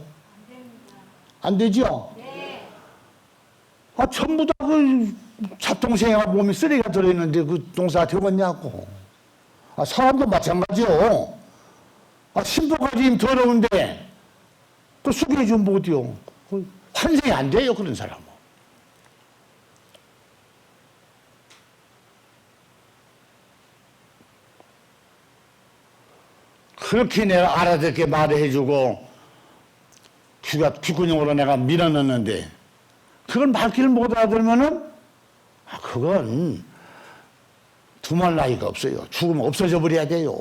안 되죠? 네. 아 전부 다 그 잡동생이가 몸에 쓰레기가 들어있는데 그 농사가 되겠냐고. 아 사람도 마찬가지요. 아 신부까지 더러운데 그 숙여주면 못해요. 환생이 안 돼요 그런 사람은. 그렇게 내가 알아듣게 말해주고 귓구녕으로 내가 밀어넣는데 그걸 말귀를 못 알아들으면은 그건 두말 나이가 없어요. 죽으면 없어져 버려야 돼요.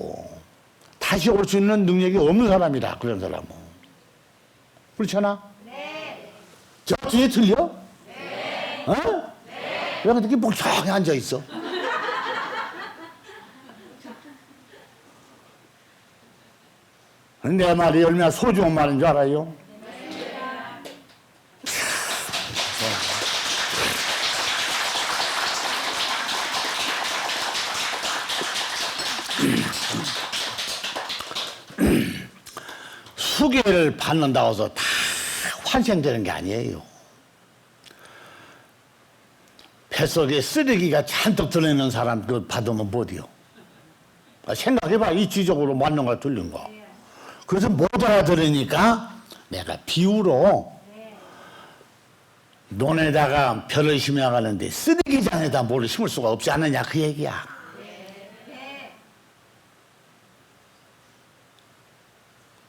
다시 올 수 있는 능력이 없는 사람이다 그런 사람은. 그렇잖아? 네. 저 뒤에 들려? 네. 어? 네. 왜 이렇게 멍청하게 앉아있어? 내 말이 얼마나 소중한 말인 줄 알아요? 수계를 받는다고 해서 다 환생되는 게 아니에요. 뱃속에 쓰레기가 잔뜩 들어있는 사람 그 받으면 못이요. 생각해봐. 이치적으로 맞는 거 틀린 거. 그래서 못 알아들으니까 내가 비유로 논에다가 별을 심어가는데 쓰레기장에다 뭐를 심을 수가 없지 않느냐 그 얘기야.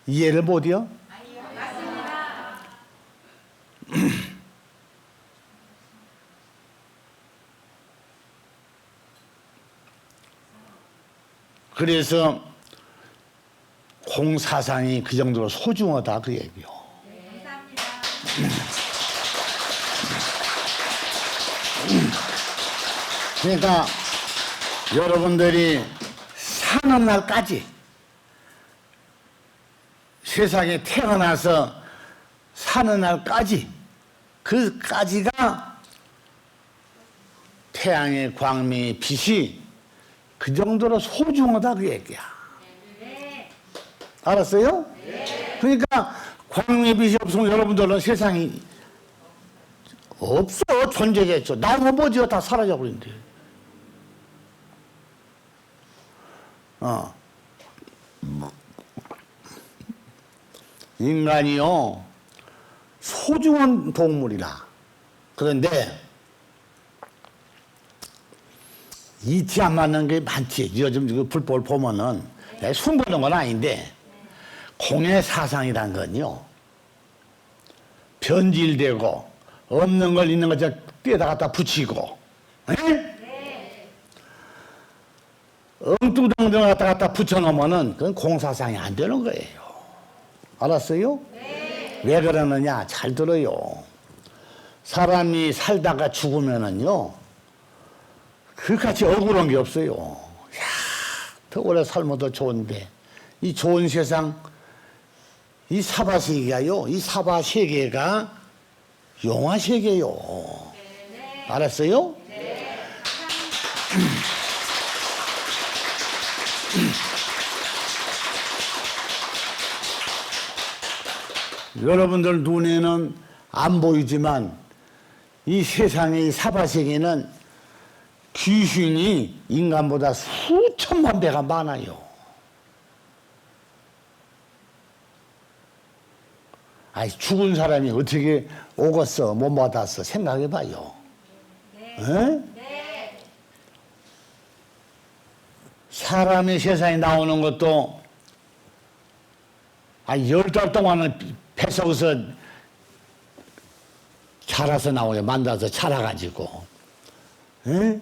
이해를 못해요? 맞습니다. 그래서 공사상이 그 정도로 소중하다 그 얘기요. 네, 감사합니다. 그러니까 여러분들이 사는 날까지 세상에 태어나서 사는 날까지 그까지가 태양의 광명의 빛이 그 정도로 소중하다 그 얘기야. 알았어요? 네. 그러니까 광명의 빛이 없으면 여러분들은 세상이 없어. 존재겠죠. 나무 뭐지요? 다 사라져버린대. 인간이요 소중한 동물이라. 그런데 이치 안 맞는 게 많지. 요즘 그 불법을 보면은 숨보는 건 아닌데 공의 사상이란 건요 변질되고 없는 걸 있는 거 떼다 갖다 붙이고 엉뚱덩덩 갖다 붙여놓으면은 그건 공사상이 안 되는 거예요. 알았어요? 네. 왜 그러느냐 잘 들어요. 사람이 살다가 죽으면은요 그같이 억울한 게 없어요. 야, 더 오래 살면 더 좋은데 이 좋은 세상 이 사바세계가요 이 사바세계가 용화세계요. 네. 알았어요? 네. 여러분들 눈에는 안 보이지만 이 세상의 사바세계는 귀신이 인간보다 수천만 배가 많아요. 아이, 죽은 사람이 어떻게 오겠어, 못 받았어, 생각해봐요. 네. 사람이 세상에 나오는 것도 10달 동안은 뱃속에서 자라서 나오요. 만나서 자라가지고. 네?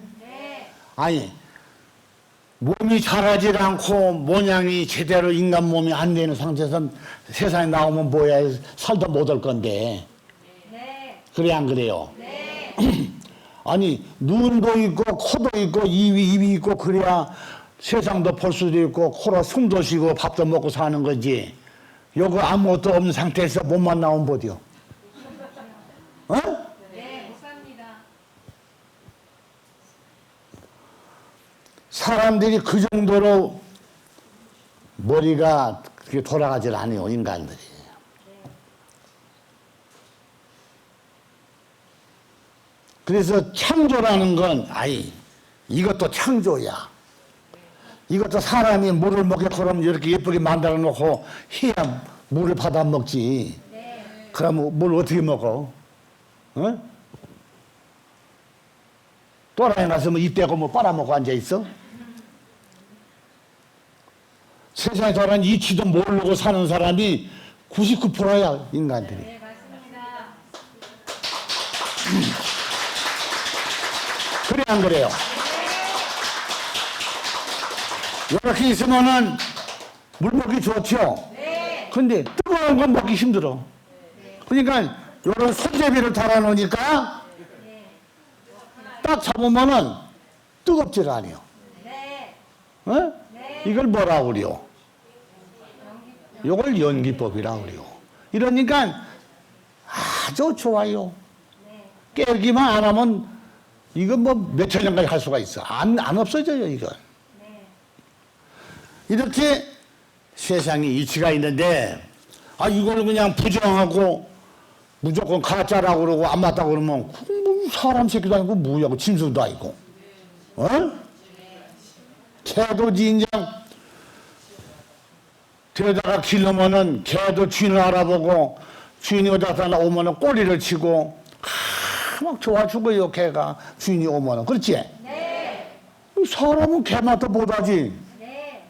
아니, 몸이 자라질 않고 모양이 제대로 인간 몸이 안 되는 상태에서 세상에 나오면 뭐야, 살도 못 올 건데. 그래, 안 그래요? 아니, 눈도 있고, 코도 있고, 입이 있고, 그래야 세상도 볼 수도 있고, 코로 숨도 쉬고, 밥도 먹고 사는 거지. 요거 아무것도 없는 상태에서 몸만 나오면 뭐디요? 어? 네, 못 삽니다. 사람들이 그 정도로 머리가 그렇게 돌아가질 않아요, 인간들이. 그래서 창조라는 건, 이것도 창조야. 이것도 사람이 물을 먹게끔 이렇게 예쁘게 만들어 놓고 해야 물을 받아 먹지. 그러면 물 어떻게 먹어? 어? 또라이 가서 입 대고 빨아먹고 앉아있어? 세상에 돌아다니는 이치도 모르고 사는 사람이 99%야, 인간들이. 네, 맞습니다. 그래, 안 그래요? 이렇게 있으면은 물 먹기 좋죠? 근데 뜨거운 건 먹기 힘들어. 그러니까 이런 손잡이를 달아놓으니까 딱 잡으면은 뜨겁질 않아요. 어? 이걸 뭐라고 그래요? 이걸 연기법이라고 그래요. 이러니까 아주 좋아요. 깨기만 안 하면 이건 뭐 몇천 년까지 할 수가 있어. 안 없어져요, 이건. 이렇게 세상에 이치가 있는데, 이걸 그냥 부정하고 무조건 가짜라고 그러고 안 맞다고 그러면 뭐 사람 새끼도 아니고 뭐야고 짐승도 아니고. 어? 개도 진정 데려다가 길러면은 개도 주인을 알아보고 주인이 어디다 나오면은 꼬리를 치고 막 좋아 죽어요, 개가 주인이 오면은. 그렇지? 네. 사람은 개맛도 못하지. 네.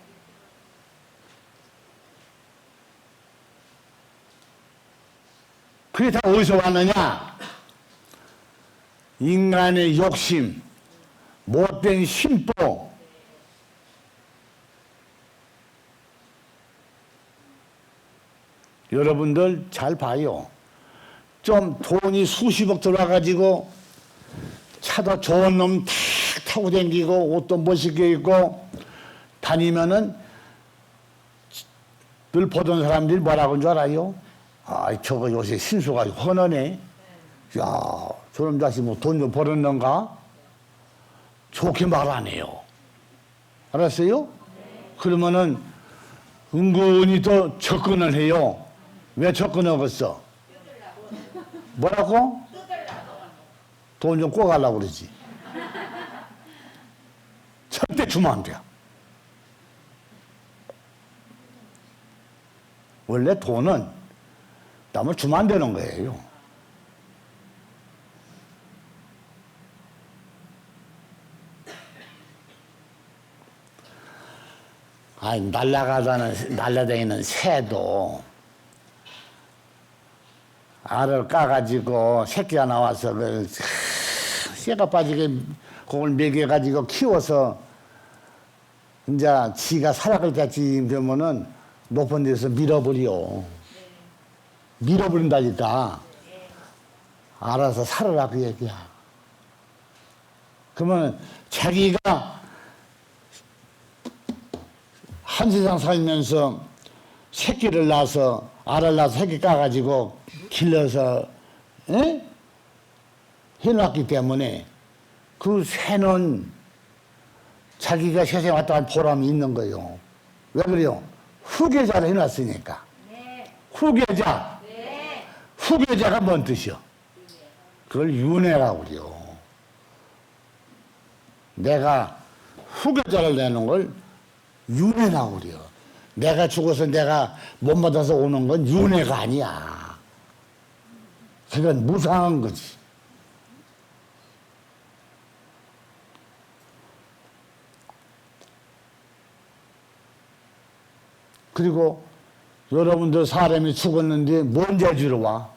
그게 다 어디서 왔느냐? 인간의 욕심, 못된 심보, 여러분들 잘 봐요. 좀 돈이 수십억 들어와가지고 차도 좋은 놈 탁 타고 다니고 옷도 멋있게 입고 다니면은 늘 보던 사람들이 뭐라고 하는 줄 알아요? 저거 요새 신수가 헌하네. 야, 저놈 자식 뭐 돈 좀 벌었는가? 좋게 말 안 해요. 알았어요? 그러면은 은근히 또 접근을 해요. 왜 접근하겠어? 뭐라고? 돈 좀 꿔가려고 그러지. 절대 주면 안 돼. 원래 돈은 남을 주면 안 되는 거예요. 날아다니는 새도 알을 까가지고 새끼가 나와서 새가 빠지게 그걸 먹여가지고 키워서 이제 지가 살아갈 때쯤 되면은 높은 데서 밀어버려. 밀어버린다니까. 알아서 살아라 그 얘기야. 그러면 자기가 한 세상 살면서 새끼를 낳아서 알을 낳아서 새끼 까가지고 길러서 해놨기 때문에 그 새는 자기가 세상에 왔다 간 보람이 있는 거예요. 왜 그래요? 후계자를 해놨으니까. 후계자. 후계자가 뭔 뜻이요? 그걸 윤회라고 그래요. 내가 후계자를 내는 걸 윤회라고 그래요. 내가 죽어서 내가 못 받아서 오는 건 윤회가 아니야. 그건 무상한 거지. 그리고 여러분들 사람이 죽었는데 뭔 재주로 와?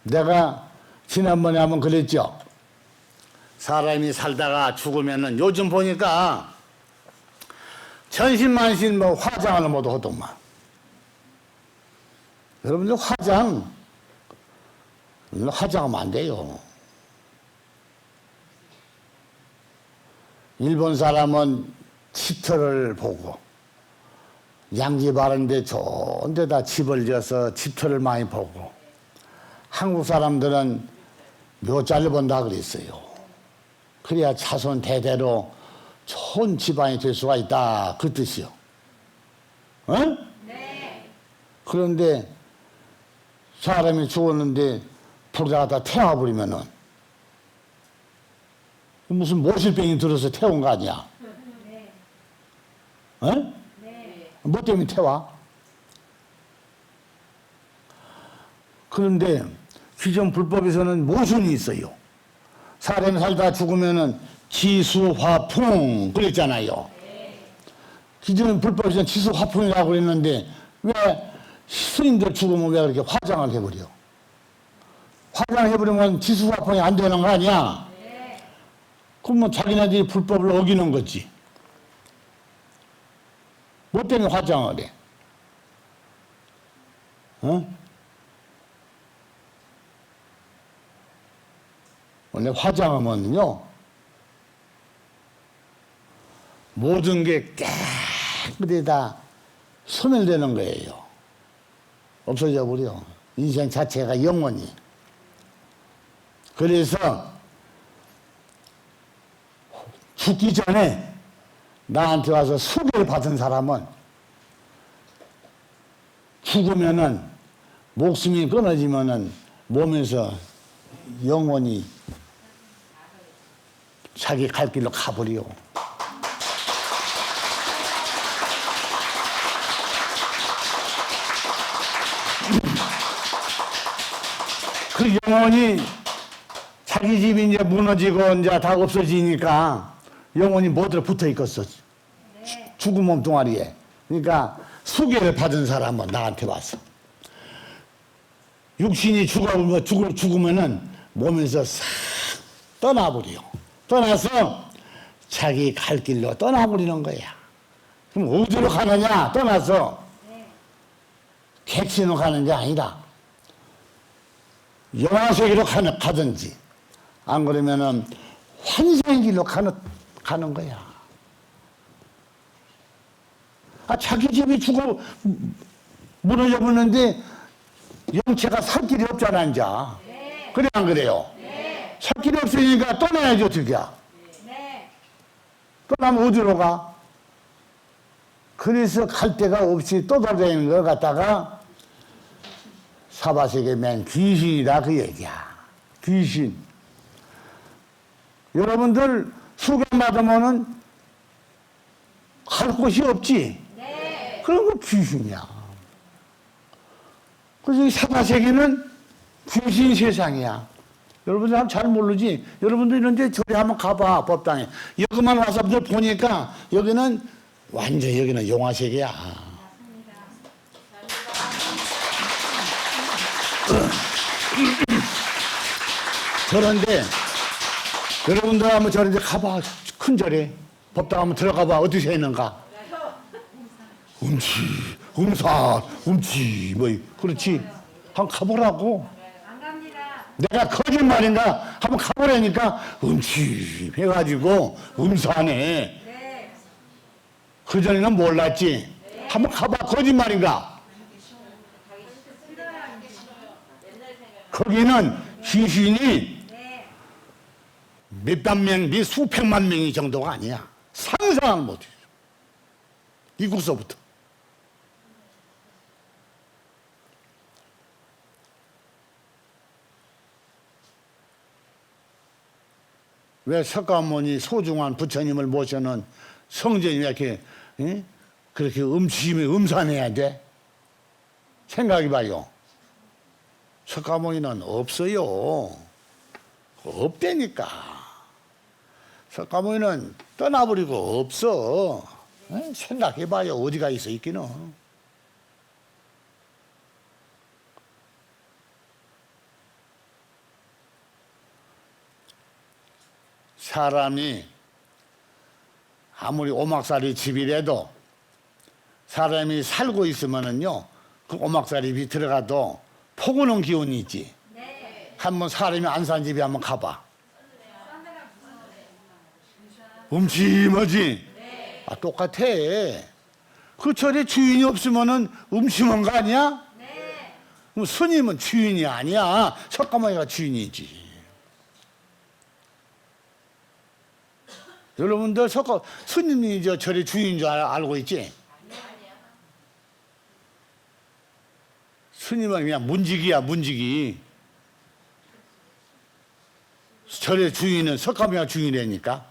내가 지난번에 한번 그랬죠. 사람이 살다가 죽으면은 요즘 보니까 천신만신 뭐 화장을 못 하더만. 여러분들 화장하면 안 돼요. 일본 사람은 집터를 보고 양지 바른데 좋은 데다 집을 지어서 집터를 많이 보고 한국 사람들은 묘자를 본다 그랬어요. 그래야 자손 대대로 좋은 집안이 될 수가 있다 그 뜻이요. 어? 네. 그런데 사람이 죽었는데 불에다가 다 태워버리면은 무슨 모실병이 들어서 태운 거 아니야? 네. 어? 네. 뭐 때문에 태워? 그런데 기존 불법에서는 모순이 있어요. 사람이 살다 죽으면은 지수화풍 그랬잖아요. 기존 불법에서는 지수화풍이라고 그랬는데 왜 스님들 죽으면 왜 그렇게 화장을 해버려? 화장해버리면 지수화풍이 안 되는 거 아니야? 그러면 자기네들이 불법을 어기는 거지. 뭐 때문에 화장을 해? 어? 원래 화장하면요 모든 게 깨끗이 다 소멸되는 거예요. 없어져 버려. 인생 자체가 영원히. 그래서 죽기 전에 나한테 와서 소개를 받은 사람은 죽으면은 목숨이 끊어지면은 몸에서 영원히 자기 갈 길로 가버려. 그 영혼이 자기 집이 이제 무너지고 이제 다 없어지니까 영혼이 뭐들어 붙어 있겠어. 죽은 몸뚱아리에. 그러니까 수계를 받은 사람은 나한테 왔어. 육신이 죽으면은 몸에서 싹 떠나버려. 떠나서 자기 갈 길로 떠나버리는 거야. 그럼 어디로 가느냐? 떠나서 객신으로 가는 게 아니라 영화세계로 가든지 안 그러면은 환생길로 가는 거야. 자기 집이 죽어 무너져 버렸는데 영체가 살 길이 없잖아 이제. 그래 안 그래요? 살 길이 없으니까 떠나야지 어떻게 해. 떠나면 어디로 가? 그래서 갈 데가 없이 떠돌아다니는 걸 갖다가 사바세계 맨 귀신이다 그 얘기야. 귀신. 여러분들 수경 받으면은 갈 곳이 없지. 그런 거 귀신이야. 그래서 이 사바세계는 귀신 세상이야. 여러분들 잘 모르지? 여러분들 이런데 저리 한번 가봐 법당에. 여기만 와서 보니까 여기는 완전 여기는 영화세계야. 저런데 여러분들 한번 저런데 가봐. 큰 절에 법당 한번 들어가봐. 어디서 있는가? 음산, 음치, 뭐 그렇지. 한번 가보라고. 안 갑니다. 내가 거짓말인가 한번 가보라니까 음치 해가지고 음산에. 그전에는 몰랐지. 한번 가봐. 거짓말인가? 거기는 귀신이 몇만 명, 수백만 명이 정도가 아니야. 상상을 못해. 이국서부터. 왜 석가모니 소중한 부처님을 모셔놓은 성전이 왜 이렇게 그렇게 음침히 음산해야 돼? 생각해봐요. 석가모니는 없어요. 없다니까. 석가모니는 떠나버리고 없어. 생각해봐요. 어디가 있어 있기는. 사람이 아무리 오막살이 집이라도 사람이 살고 있으면은요, 그 오막살이 집이 들어가도 포근한 기운이 있지. 네. 한번 사람이 안 산 집에 한번 가봐. 음침하지? 네. 아, 똑같아. 그 절에 주인이 없으면은 음침한 거 아니야? 네. 그럼 스님은 주인이 아니야. 석가모니가 주인이지. 여러분들 스님이 저 절의 주인인 줄 알고 있지? 스님은 그냥 문지기야, 문지기. 절의 주인은 석가모니가 주인이라니까.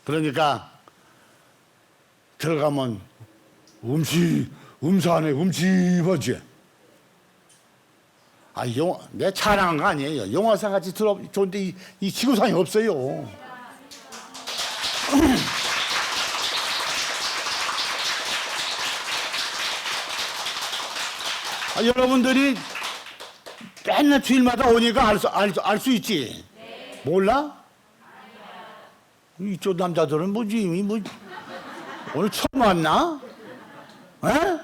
그러니까 들어가면 음산해, 음침하지. 아, 내 자랑한 거 아니에요. 영화사 같이 좋은데 이 지구상에 없어요. 아, 여러분들이 맨날 주일마다 오니까 알 수 있지. 네. 몰라? 이쪽 남자들은 뭐지? 오늘 처음 왔나? 에?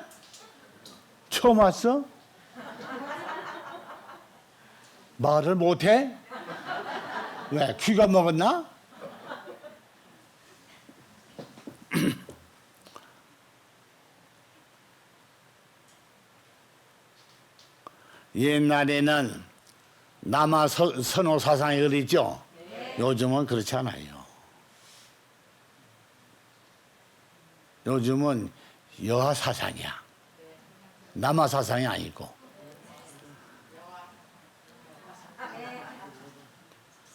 처음 왔어? 말을 못해? 왜? 귀가 먹었나? 옛날에는 남아 선호 사상이 그랬죠? 요즘은 그렇지 않아요. 요즘은 여하 사상이야. 남아 사상이 아니고.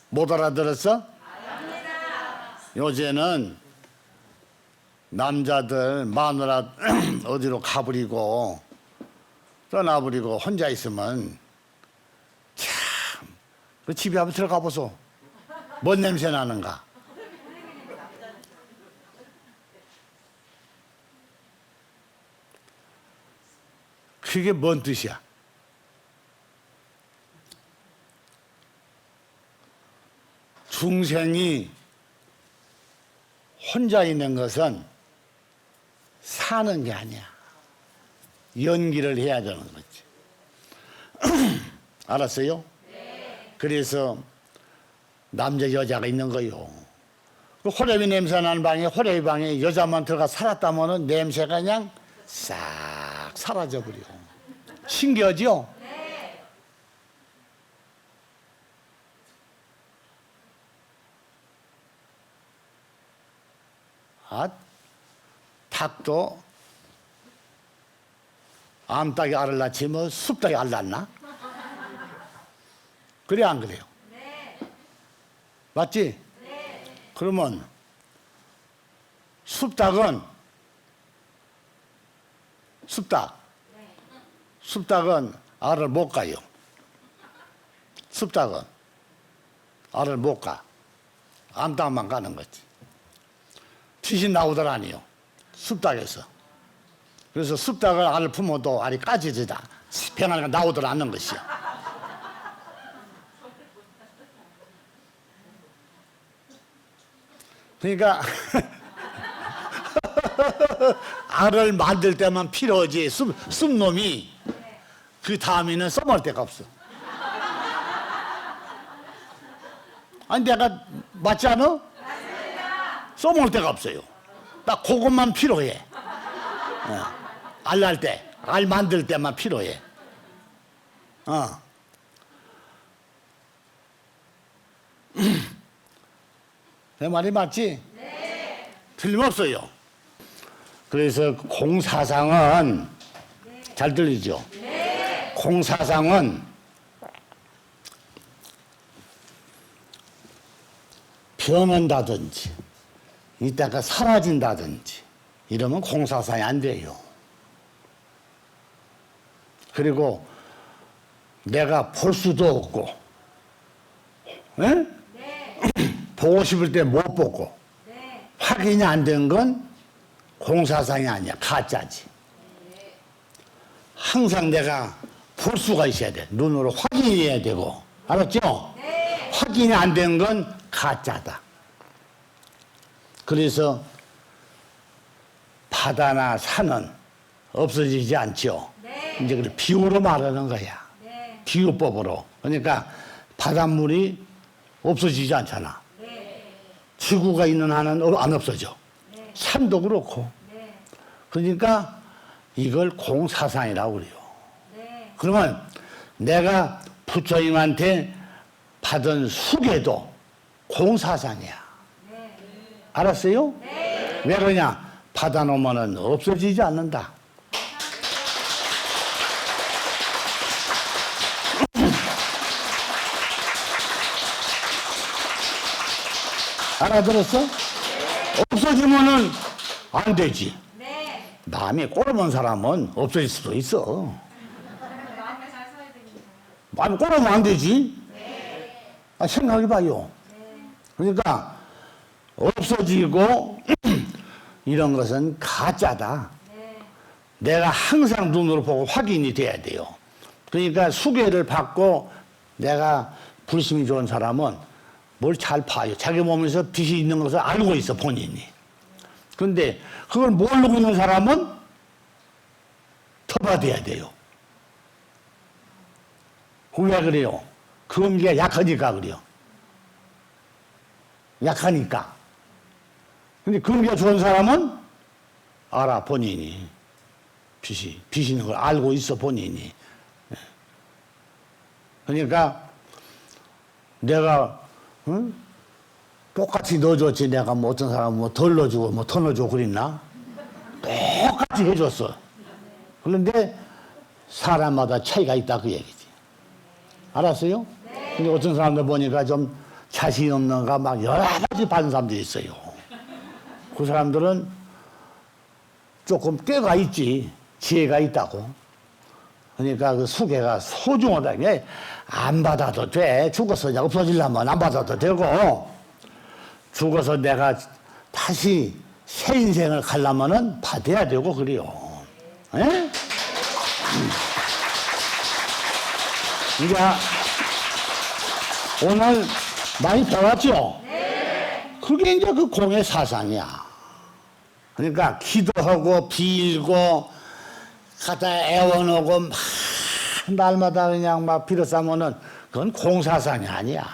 못 알아들었어? 요새는 남자들 마누라 어디로 가버리고 떠나버리고 혼자 있으면 참, 그 집에 한번 들어가 보소. 뭔 냄새 나는가? 그게 뭔 뜻이야? 중생이 혼자 있는 것은 사는 게 아니야. 연기를 해야 되는 거지. 알았어요? 네. 그래서 남자 여자가 있는 거요. 그 호레비 냄새 나는 방에 호레비 방에 여자만 들어가 살았다면은 냄새가 그냥 싹 사라져 버려. 신기하죠? 네. 아, 닭도 암탉이 알을 낳지 뭐 숲닭이 알 낳나? 그래 안 그래요? 네. 맞지? 네. 그러면 숲닭은 숲닭은 알을 못 가요. 숲닭은 알을 못 가. 암탉만 가는 거지. 귀신 나오더라니요. 숲닭에서. 그래서 숲닭을 알을 품어도 알이 까지지다. 병아리가 나오더라 않는 것이야. 그러니까 알을 만들 때만 필요하지 숲놈이 그 다음에는 써먹을 데가 없어. 아니 내가 맞지 않아? 써먹을 데가 없어요. 딱 그것만 필요해. 알 날 때, 알 만들 때만 필요해. 내 말이 맞지? 네. 틀림없어요. 그래서 공사상은 잘 들리죠? 공사상은 변한다든지 이따가 사라진다든지 이러면 공사상이 안 돼요. 그리고 내가 볼 수도 없고, 에? 보고 싶을 때 못 보고, 확인이 안 된 건 공사상이 아니야. 가짜지. 항상 내가 볼 수가 있어야 돼. 눈으로 확인해야 되고. 알았죠? 확인이 안 된 건 가짜다. 그래서 바다나 산은 없어지지 않죠. 이제 그걸 비유로 말하는 거야. 비유법으로. 그러니까 바닷물이 없어지지 않잖아. 지구가 있는 한은 안 없어져. 산도 그렇고. 그러니까 이걸 공사상이라고 그래요. 그러면 내가 부처님한테 받은 수계도 공사상이야. 알았어요? 왜 그러냐? 받아놓으면 없어지지 않는다. 알아들었어? 없어지면은 안 되지. 마음이 꼬르면 사람은 없어질 수도 있어. 마음이 꼬르면 안 되지. 생각해봐요. 그러니까 없어지고 이런 것은 가짜다. 내가 항상 눈으로 보고 확인이 돼야 돼요. 그러니까 수계를 받고 내가 불심이 좋은 사람은 뭘 잘 봐요. 자기 몸에서 빛이 있는 것을 알고 있어, 본인이. 그런데 그걸 모르고 있는 사람은 더 받아야 돼요. 왜 그래요? 금기가 약하니까 그래요. 약하니까. 근데 금기가 좋은 사람은 알아, 본인이. 빛이 있는 걸 알고 있어, 본인이. 그러니까 내가 응? 똑같이 넣어줬지. 내가 뭐 어떤 사람은 뭐 덜 넣어주고 뭐 더 넣어주고 그랬나? 똑같이 해줬어. 그런데 사람마다 차이가 있다 그 얘기지. 알았어요? 근데 어떤 사람들 보니까 좀 자신 없는가 막 여러 가지 받은 사람들이 있어요. 그 사람들은 조금 꾀가 있지. 지혜가 있다고. 그러니까 그 수계가 소중하다. 안 받아도 돼. 죽어서 없어지려면 안 받아도 되고, 죽어서 내가 다시 새 인생을 가려면은 받아야 되고 그래요. 에? 이제 오늘 많이 배웠죠? 그게 이제 그 공의 사상이야. 그러니까 기도하고 빌고 갖다 애원하고 막 날마다 그냥 막 빌어 싸면은 그건 공사상이 아니야.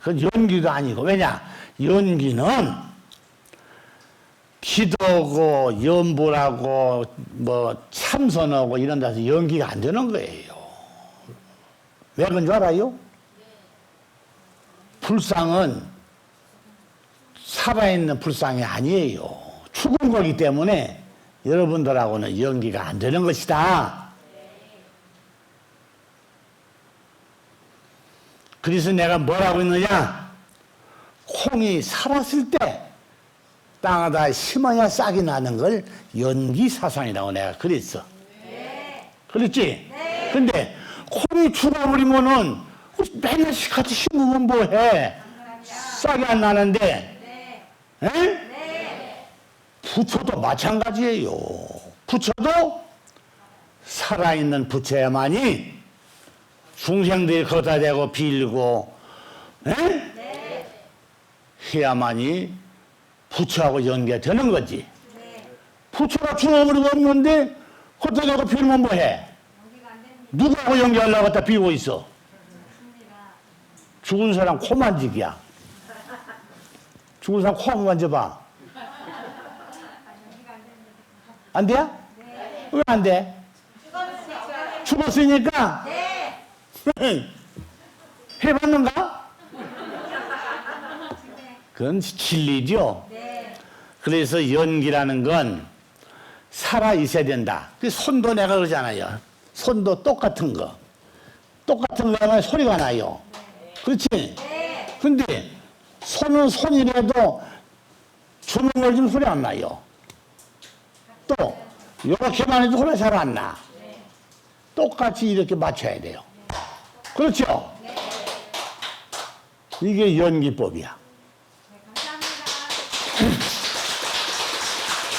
그건 연기도 아니고. 왜냐? 연기는 기도하고 연보라고 뭐 참선하고 이런 데서 연기가 안 되는 거예요. 왜 그런 줄 알아요? 불상은 살아있는 불상이 아니에요. 죽은 거기 때문에 여러분들하고는 연기가 안 되는 것이다. 그래서 내가 뭐라고 했느냐? 콩이 살았을 때 땅에다 심어야 싹이 나는 걸 연기사상이라고 내가 그랬어. 그랬지? 근데 콩이 죽어버리면은 맨날 같이 심으면 뭐해? 싹이 안 나는데. 에? 부처도 마찬가지예요. 부처도 살아있는 부처야만이 중생들이 거기다 대고 빌고 해야만이 부처하고 연계가 되는 거지. 부처가 죽어버리고 없는데 거기다 대고 빌면 뭐해? 누구하고 연계하려고 갖다 빌고 있어? 죽은 사람 코 만지기야. 죽은 사람 코 한번 만져봐. 안 돼? 왜 안 돼? 죽었으니까? 해봤는가? 그건 진리죠. 그래서 연기라는 건 살아 있어야 된다. 그 손도 내가 그러잖아요. 손도 똑같은 거. 똑같은 거 하면 소리가 나요. 그렇지? 근데 손은 손이라도 주먹 걸리면 소리 안 나요. 또 이렇게만 해도 소리 잘 안 나. 똑같이 이렇게 맞춰야 돼요. 그렇죠? 이게 연기법이야.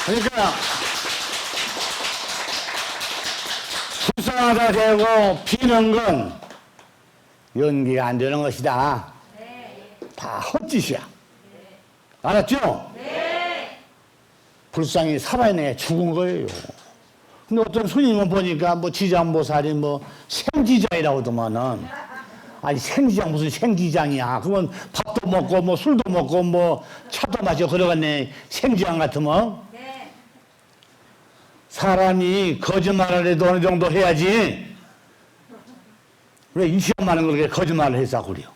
그러니까 불쌍하다 되고 비는 건 연기가 안 되는 것이다. 다 헛짓이야. 알았죠? 불쌍히 살아있네 죽은 거예요. 근데 어떤 스님은 보니까 뭐 지장보살이 뭐 생지장이라고 하더만은 아니 생지장 무슨 생지장이야. 그건 밥도 먹고 뭐 술도 먹고 뭐 차도 마시고 그러겠네. 생지장 같으면 사람이 거짓말을 해도 어느 정도 해야지. 왜 이 시험하는 걸 그렇게 거짓말을 해서 그래요?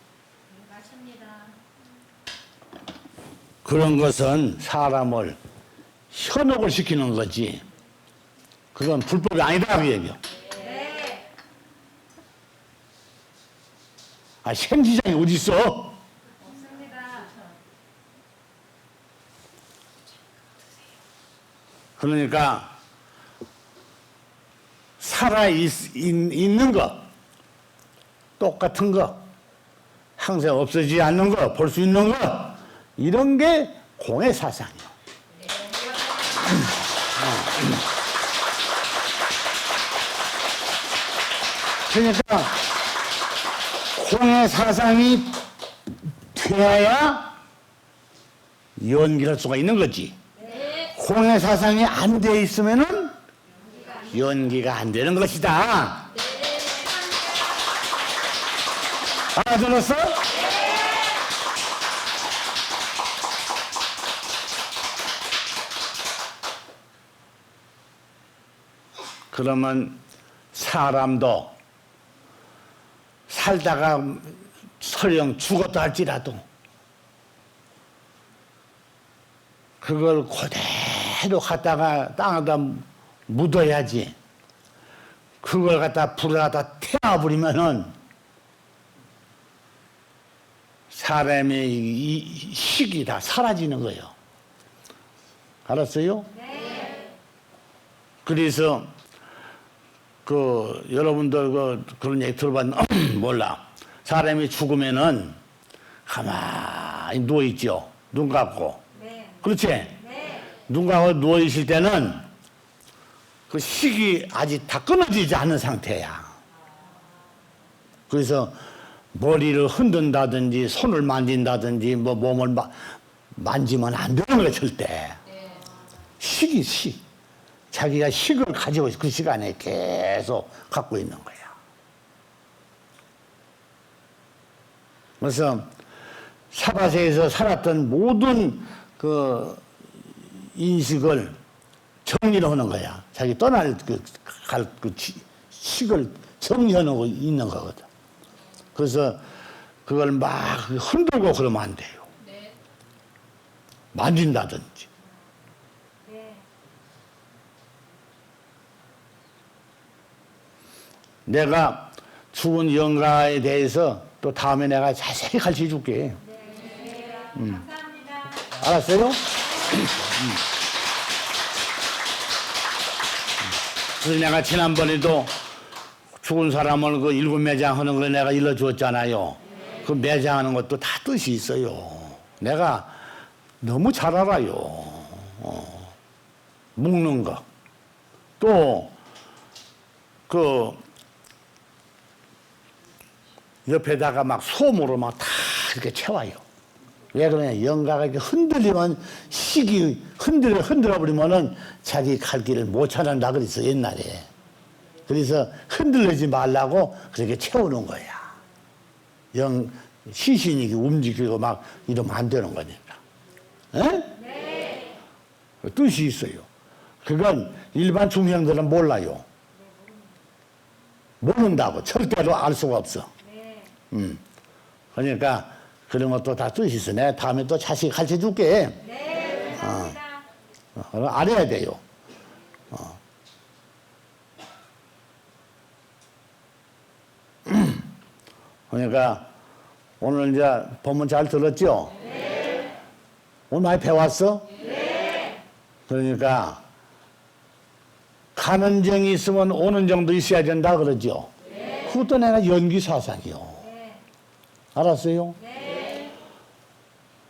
그런 것은 사람을 현혹을 시키는 거지. 그건 불법이 아니다 그 얘기요. 아 생지장이 어디 있어? 그러니까 살아 있는 거, 똑같은 거, 항상 없어지지 않는 거, 볼 수 있는 거, 이런 게 공의 사상이요. 그러니까 공의 사상이 되어야 연기할 수가 있는 거지. 공의 사상이 안 돼 있으면은 연기가 안 되는 것이다. 알아들었어? 그러면 사람도 살다가 설령 죽었다 할지라도 그걸 그대로 갖다가 땅에다 묻어야지. 그걸 갖다 불을 갖다 태워버리면은 사람의 이 식이 다 사라지는 거예요. 알았어요? 그래서 여러분들 그런 얘기 들어봤나 몰라. 사람이 죽으면은 가만히 누워 있죠. 눈 감고. 그렇지? 눈 감고 누워 있을 때는 그 식이 아직 다 끊어지지 않은 상태야. 그래서 머리를 흔든다든지 손을 만진다든지 뭐 몸을 만지면 안 되는 거야 절대. 식. 자기가 식을 가지고 그 시간에 계속 갖고 있는 거야. 그래서 사바세에서 살았던 모든 그 인식을 정리를 하는 거야. 자기 떠날 식을 정리하고 있는 거거든. 그래서 그걸 막 흔들고 그러면 안 돼요. 만진다든지. 내가 죽은 영가에 대해서 또 다음에 내가 자세히 가르쳐 줄게. 감사합니다. 알았어요? 그래서 내가 지난번에도 죽은 사람을 그 7매장 하는 걸 내가 일러주었잖아요. 그 매장하는 것도 다 뜻이 있어요. 내가 너무 잘 알아요. 묶는 거. 또, 옆에다가 막 솜으로 막 다 이렇게 채워요. 왜 그러냐. 영가가 이렇게 흔들리면 식이 흔들어 버리면은 자기 갈 길을 못 찾는다 그랬어, 옛날에. 그래서 흔들리지 말라고 그렇게 채우는 거야. 시신이 움직이고 막 이러면 안 되는 거니까. 네? 뜻이 있어요. 그건 일반 중생들은 몰라요. 모른다고. 절대로 알 수가 없어. 그러니까 그런 것도 다 뜻이 있어. 내가 다음에 또 자세히 가르쳐 줄게. 네, 감사합니다. 알아야 돼요. 그러니까 오늘 이제 본문 잘 들었죠? 네. 오늘 많이 배웠어? 네. 그러니까 가는 정이 있으면 오는 정도 있어야 된다 그러죠? 네. 그것도 내가 연기사상이요. 네. 알았어요? 네.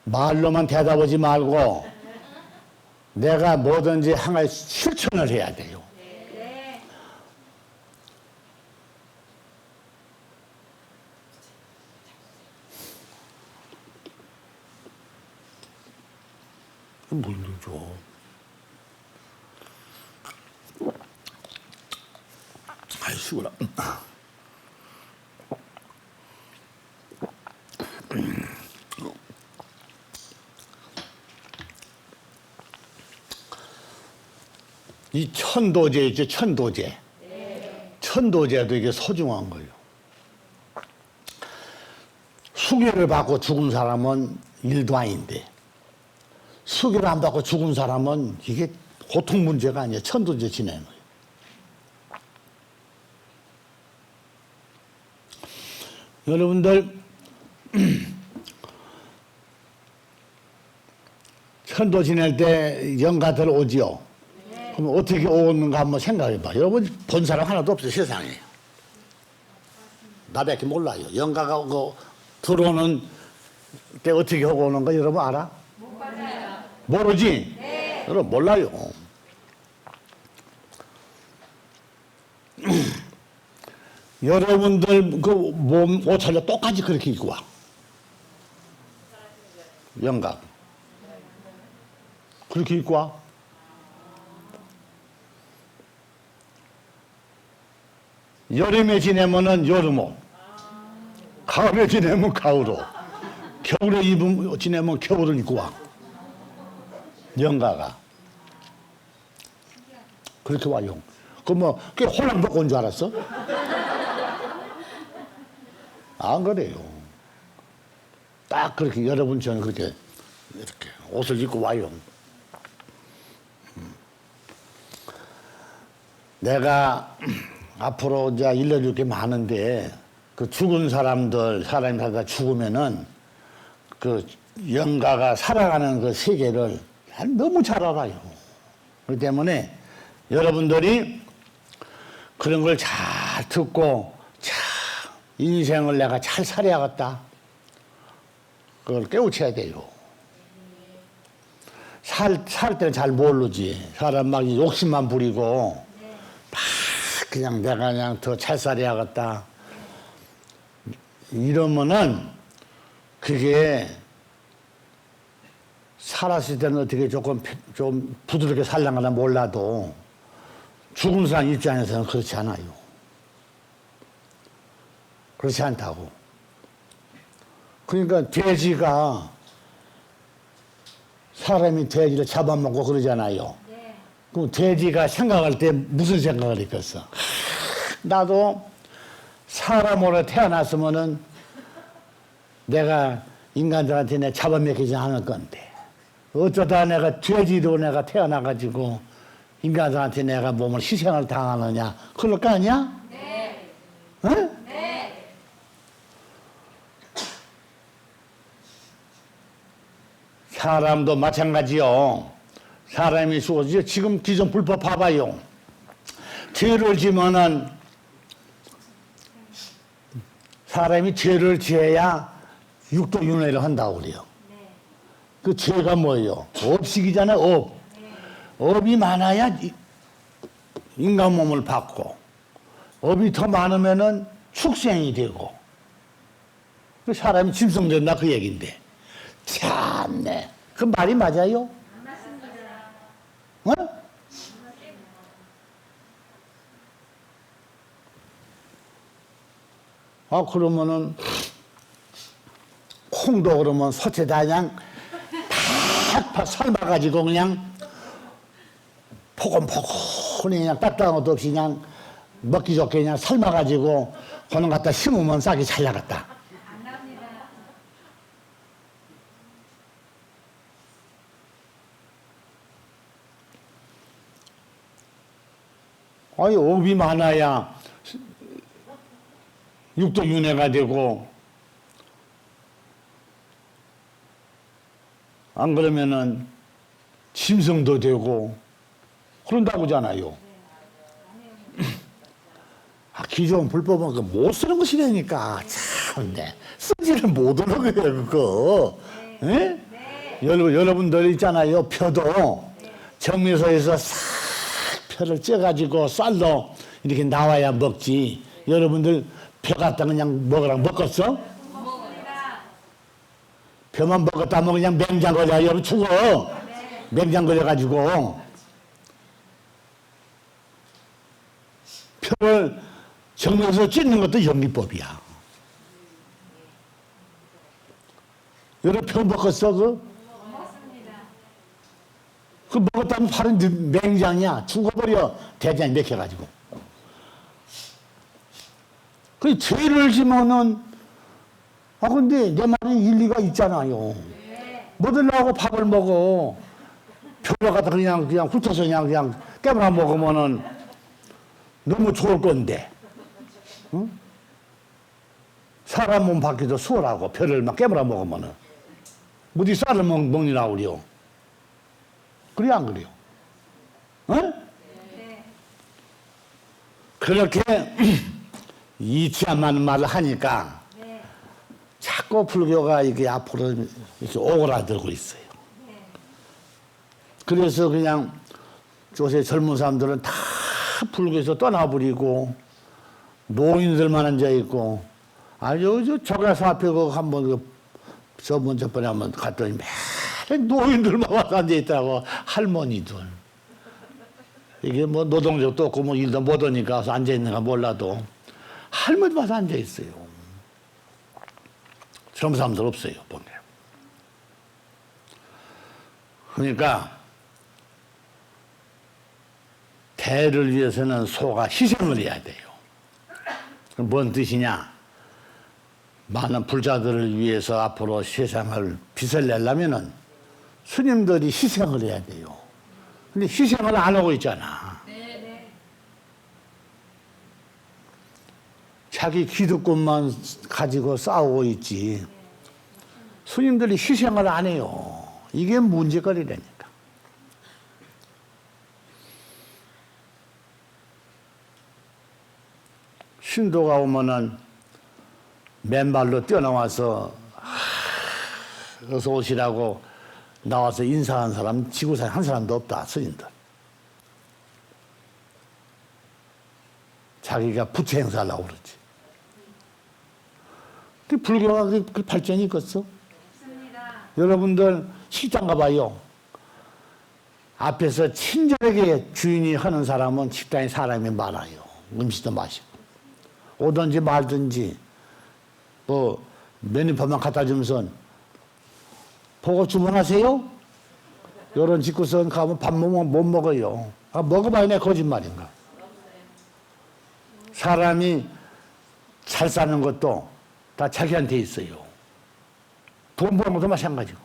말로만 대답하지 말고 내가 뭐든지 하나의 실천을 해야 돼요. 네. 뭘 줘? 아이 수고라. 이 천도제 있죠, 천도제. 네. 천도제도 이게 소중한 거예요. 수교를 받고 죽은 사람은 일도 아닌데, 수교를 안 받고 죽은 사람은 이게 고통 문제가 아니에요. 천도제 지내는 거예요. 여러분들, 천도 지낼 때 영가들 오지요? 그럼 어떻게 오는가 한번 생각해봐. 여러분 본 사람 하나도 없어요, 세상에. 나밖에 몰라요. 영가가 오고 들어오는 때 어떻게 하고 오는가 여러분 알아? 못 받아요. 모르지? 네. 여러분 몰라요. 여러분들 그 몸 옷차려 똑같이 그렇게 입고 와. 영가. 그렇게 입고 와. 여름에 지내면은 여름옷, 가을에 지내면 가을옷, 겨울에 지내면 겨울을 입고 와. 영가가 그렇게 와요. 그 뭐 그게 홀랑 벗고 온 줄 알았어? 안 그래요. 딱 그렇게 여러분처럼 그렇게 이렇게 옷을 입고 와요. 내가 앞으로 이제 일러줄 게 많은데 그 죽은 사람이 살다 죽으면은 그 영가가 살아가는 그 세계를 너무 잘 알아요. 그렇기 때문에 여러분들이 그런 걸 잘 듣고 참 인생을 내가 잘 살아야겠다. 그걸 깨우쳐야 돼요. 살 때는 잘 모르지. 사람 막 욕심만 부리고 막 그냥 내가 그냥 더 잘 살아야겠다. 이러면은 그게 살았을 때는 어떻게 좀 부드럽게 살랑하나 몰라도 죽은 사람 입장에서는 그렇지 않아요. 그렇지 않다고. 그러니까 돼지가 사람이 돼지를 잡아먹고 그러잖아요. 네. 그럼 돼지가 생각할 때 무슨 생각을 했겠어? 나도 사람으로 태어났으면은 내가 인간들한테 내 잡아먹히지 않을 건데 어쩌다 내가 돼지로 내가 태어나가지고 인간들한테 내가 몸을 희생을 당하느냐 그럴 거 아니야? 네. 응? 네. 사람도 마찬가지요. 사람이 죽어서 지금 기존 불법 봐봐요. 죄를 지면은 사람이 죄를 지어야 육도윤회를 한다고 그래요. 네. 그 죄가 뭐예요? 업식이잖아요. 업. 업이 많아야 인간 몸을 받고 업이 더 많으면은 축생이 되고 그 사람이 짐승된다 그 얘기인데 참네. 그 말이 맞아요? 안 맞습니다. 어? 아 그러면은 콩도 그러면 소채다 그냥 팍팍 삶아가지고 그냥 포근포근히 그냥 딱딱한 것도 없이 그냥 먹기 좋게 그냥 삶아가지고 그는 갖다 심으면 싹이 잘 나갔다. 안 납니다. 아니, 업이 많아야 육도윤회가 되고, 안 그러면은 심성도 되고, 그런다고잖아요. 기존 불법은 못 쓰는 것이라니까. 참네. 쓰지를 못하는 거예요, 그거. 예? 여러분들 있잖아요. 표도 정미소에서 싹 표를 쪄가지고 쌀로 이렇게 나와야 먹지. 여러분들 표 갖다 그냥 먹었어? 표만 먹었다 하면 그냥 맹장 걸려. 여러분 죽어. 맹장 걸려가지고. 표를 정면에서 찢는 것도 연기법이야. 여러 표 먹었어, 그 먹었다면 팔은 맹장이야. 죽어버려. 대장이 맥혀가지고. 그 죄를 지면은, 근데 내 말은 일리가 있잖아요. 뭐들라고 밥을 먹어. 표를 갖다 그냥 훑어서 그냥 깨물어 먹으면은 너무 좋을 건데. 응? 사람 몸 밖에도 수월하고 표를 막 깨물어 먹으면은. 어디 쌀을 먹느라고 그래요. 그래, 안 그래요? 응? 그렇게 이치 안 맞는 말을 하니까 자꾸 불교가 이게 앞으로 이렇게 오그라들고 있어요. 그래서 그냥 요새 젊은 사람들은 다 불교에서 떠나버리고 노인들만 앉아있고 아주 저가서 앞에 그 한번 저번에 한번 갔더니 매일 노인들만 와서 앉아있더라고. 할머니들. 이게 뭐 노동력도 없고 뭐 일도 못하니까 와서 앉아있는가 몰라도 할머니 와서 앉아있어요. 젊은 사람들 없어요, 보면. 그러니까 대를 위해서는 소가 희생을 해야 돼요. 뭔 뜻이냐? 많은 불자들을 위해서 앞으로 세상을 빛을 내려면은 스님들이 희생을 해야 돼요. 근데 희생을 안 하고 있잖아. 자기 기득권만 가지고 싸우고 있지. 스님들이 희생을 안 해요. 이게 문제거리라니까. 신도가 오면은 맨발로 뛰어나와서 어서 오시라고 나와서 인사한 사람 지구상에 한 사람도 없다. 스님들. 자기가 부처 행사하려고 그러지. 근데 불교가 그 발전이 있겠어? 여러분들 식당 가봐요. 앞에서 친절하게 주인이 하는 사람은 식당에 사람이 많아요. 음식도 맛있고. 오든지 말든지 뭐 메뉴판만 갖다 주면서 보고 주문하세요? 이런 집구선 가면 밥 못 먹어요. 먹어봐야 내 거짓말인가. 사람이 잘 사는 것도 다 자기한테 있어요. 돈 버는 것도 마찬가지고.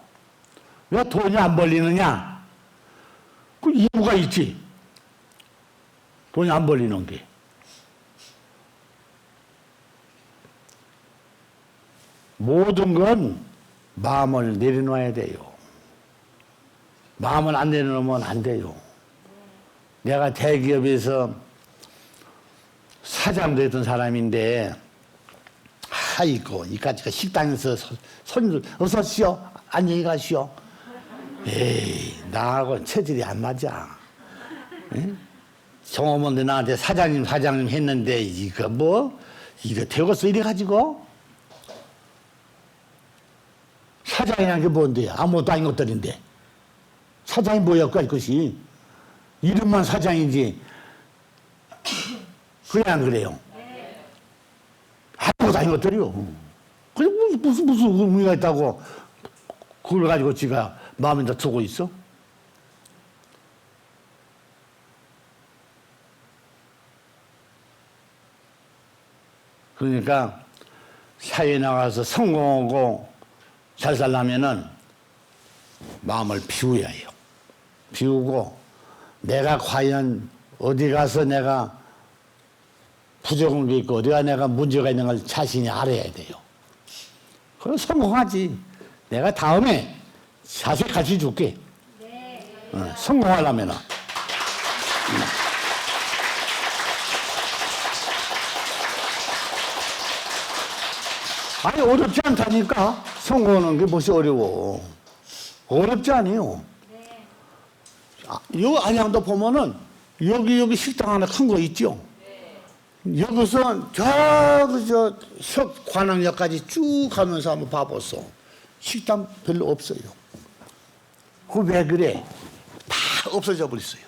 왜 돈이 안 벌리느냐? 그 이유가 있지. 돈이 안 벌리는 게. 모든 건 마음을 내려놔야 돼요. 마음을 안 내려놓으면 안 돼요. 내가 대기업에서 사장도 했던 사람인데, 아이고, 이까지가 식당에서 손님들, 어서 오시오. 안녕히 가시오. 에이, 나하고는 체질이 안 맞아. 종업원들 나한테 사장님 했는데, 이거 되겠어? 이래가지고? 사장이라는 게 뭔데? 아무것도 아닌 것들인데. 사장이 뭐야, 그것이? 이름만 사장이지. 그래, 안 그래요? 아무것도 아닌 것들이요. 그래, 무슨 의미가 있다고 그걸 가지고 지가 마음에다 두고 있어? 그러니까 사회에 나가서 성공하고 잘 살려면은 마음을 비워야 해요. 비우고 내가 과연 어디 가서 내가 부족한 게 있고 어디가 내가 문제가 있는 걸 자신이 알아야 돼요. 그럼 성공하지. 내가 다음에 자세히 가르쳐 줄게. 성공하려면은. 아니 어렵지 않다니까. 성공하는 게 무엇이 어려워. 어렵지 않아요. 요 안양도 보면은 여기 식당 하나 큰 거 있죠. 여기서 저 관악역까지 쭉 가면서 한번 봐보소. 식당 별로 없어요. 그 왜 그래? 다 없어져 버렸어요.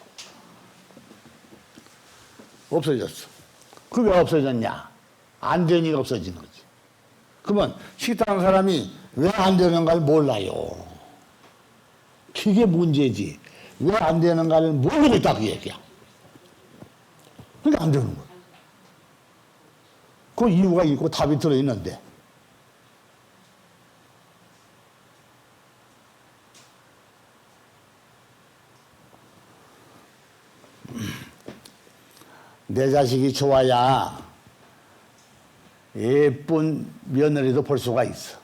없어졌어. 그 왜 없어졌냐? 안 되니까 없어지는 거지. 그러면 식당 사람이 왜 안 되는가를 몰라요. 그게 문제지. 왜 안 되는가를 모르고 있다고 얘기야. 그게 안 되는 거야. 그 이유가 있고 답이 들어있는데. 내 자식이 좋아야 예쁜 며느리도 볼 수가 있어.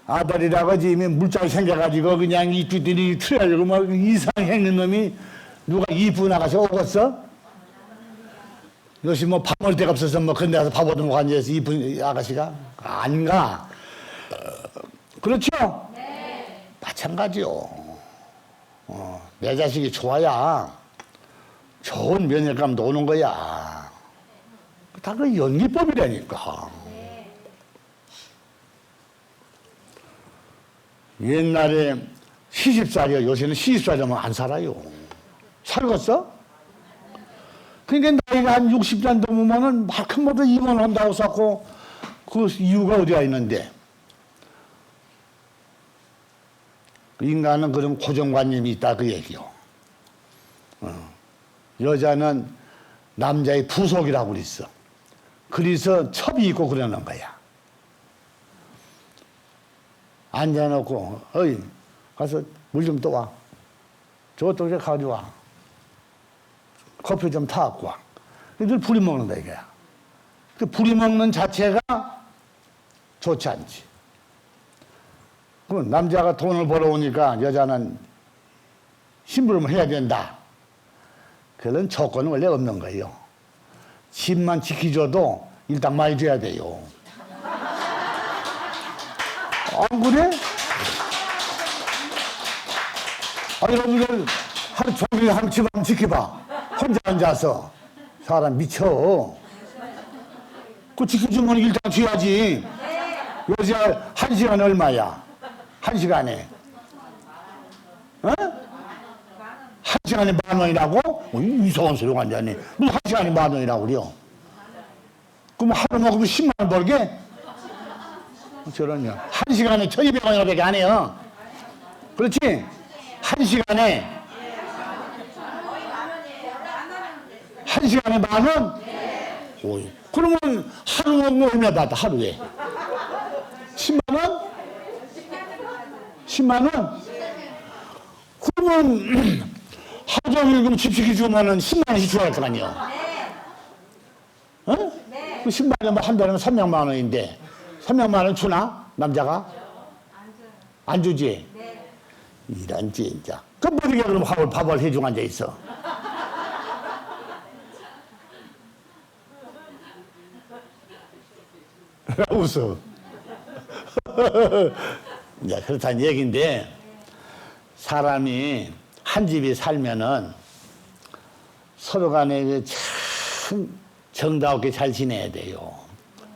아들이라고 하지 이미 물장이 생겨가지고 그냥 이쁘더니 틀어가지고 막 이상했는 놈이 누가 이쁘게 나가서 오겠어? 요새 뭐 밥 먹을 데가 없어서 뭐 근데 가서 밥 얻어먹고 앉아서 이쁜 아가씨가 안 가. 그렇죠? 네. 마찬가지요. 내 자식이 좋아야 좋은 며느리감도 오는 거야. 다 그 연기법이라니까. 옛날에 시집살이요. 요새는 시집살이면 안 살아요. 살겠어? 그러니까 나이가 한 60년 넘으면은 말큰모도 이혼한다고 쌓고 그 이유가 어디가 있는데. 인간은 그런 고정관념이 있다 그 얘기요. 여자는 남자의 부속이라고 그랬어. 그래서 첩이 있고 그러는 거야. 앉아놓고 어이 가서 물 좀 떠와. 저것도 좀 가져와. 커피 좀 타갖고 와. 늘 부리 먹는다 이거야. 그 부리 먹는 자체가 좋지 않지. 그럼 남자가 돈을 벌어오니까 여자는 심부름을 해야 된다. 그런 조건은 원래 없는 거예요. 집만 지켜줘도 일단 많이 줘야 돼요. 안 그래? 아, 여러분들 하루 종일 한 집 한번 지켜봐. 혼자 앉아서. 사람 미쳐. 그 지켜주면 일단 줘야지. 요새 1시간에 얼마야? 1시간에. 어? 1시간에 10,000원이라고? 이상한 소리가 앉았네. 무슨 1시간에 10,000원이라고 그래요? 그럼 하루 먹으면 10만 원 벌게? 저런요. 1시간에 1,200원이라고밖에 안 해요. 그렇지? 1시간에 1시간에 10,000원? 오이. 그러면 하루 먹으면 얼마 받아? 하루에? 10만 원? 10만 원? 그러면 하루 종일 그럼 집시키 주면은 10만 원씩 줘야 할 거 아니에요? 어? 그 10만 원이면 한 달에 300만 원인데 300만 원 주나? 남자가? 안 주지? 이런 진짜. 그럼 어떻게 그럼 밥을 해주고 앉아 있어? 웃어. 이제 그렇다는 얘기인데 사람이 한 집에 살면은 서로 간에 참 정다웠게 잘 지내야 돼요.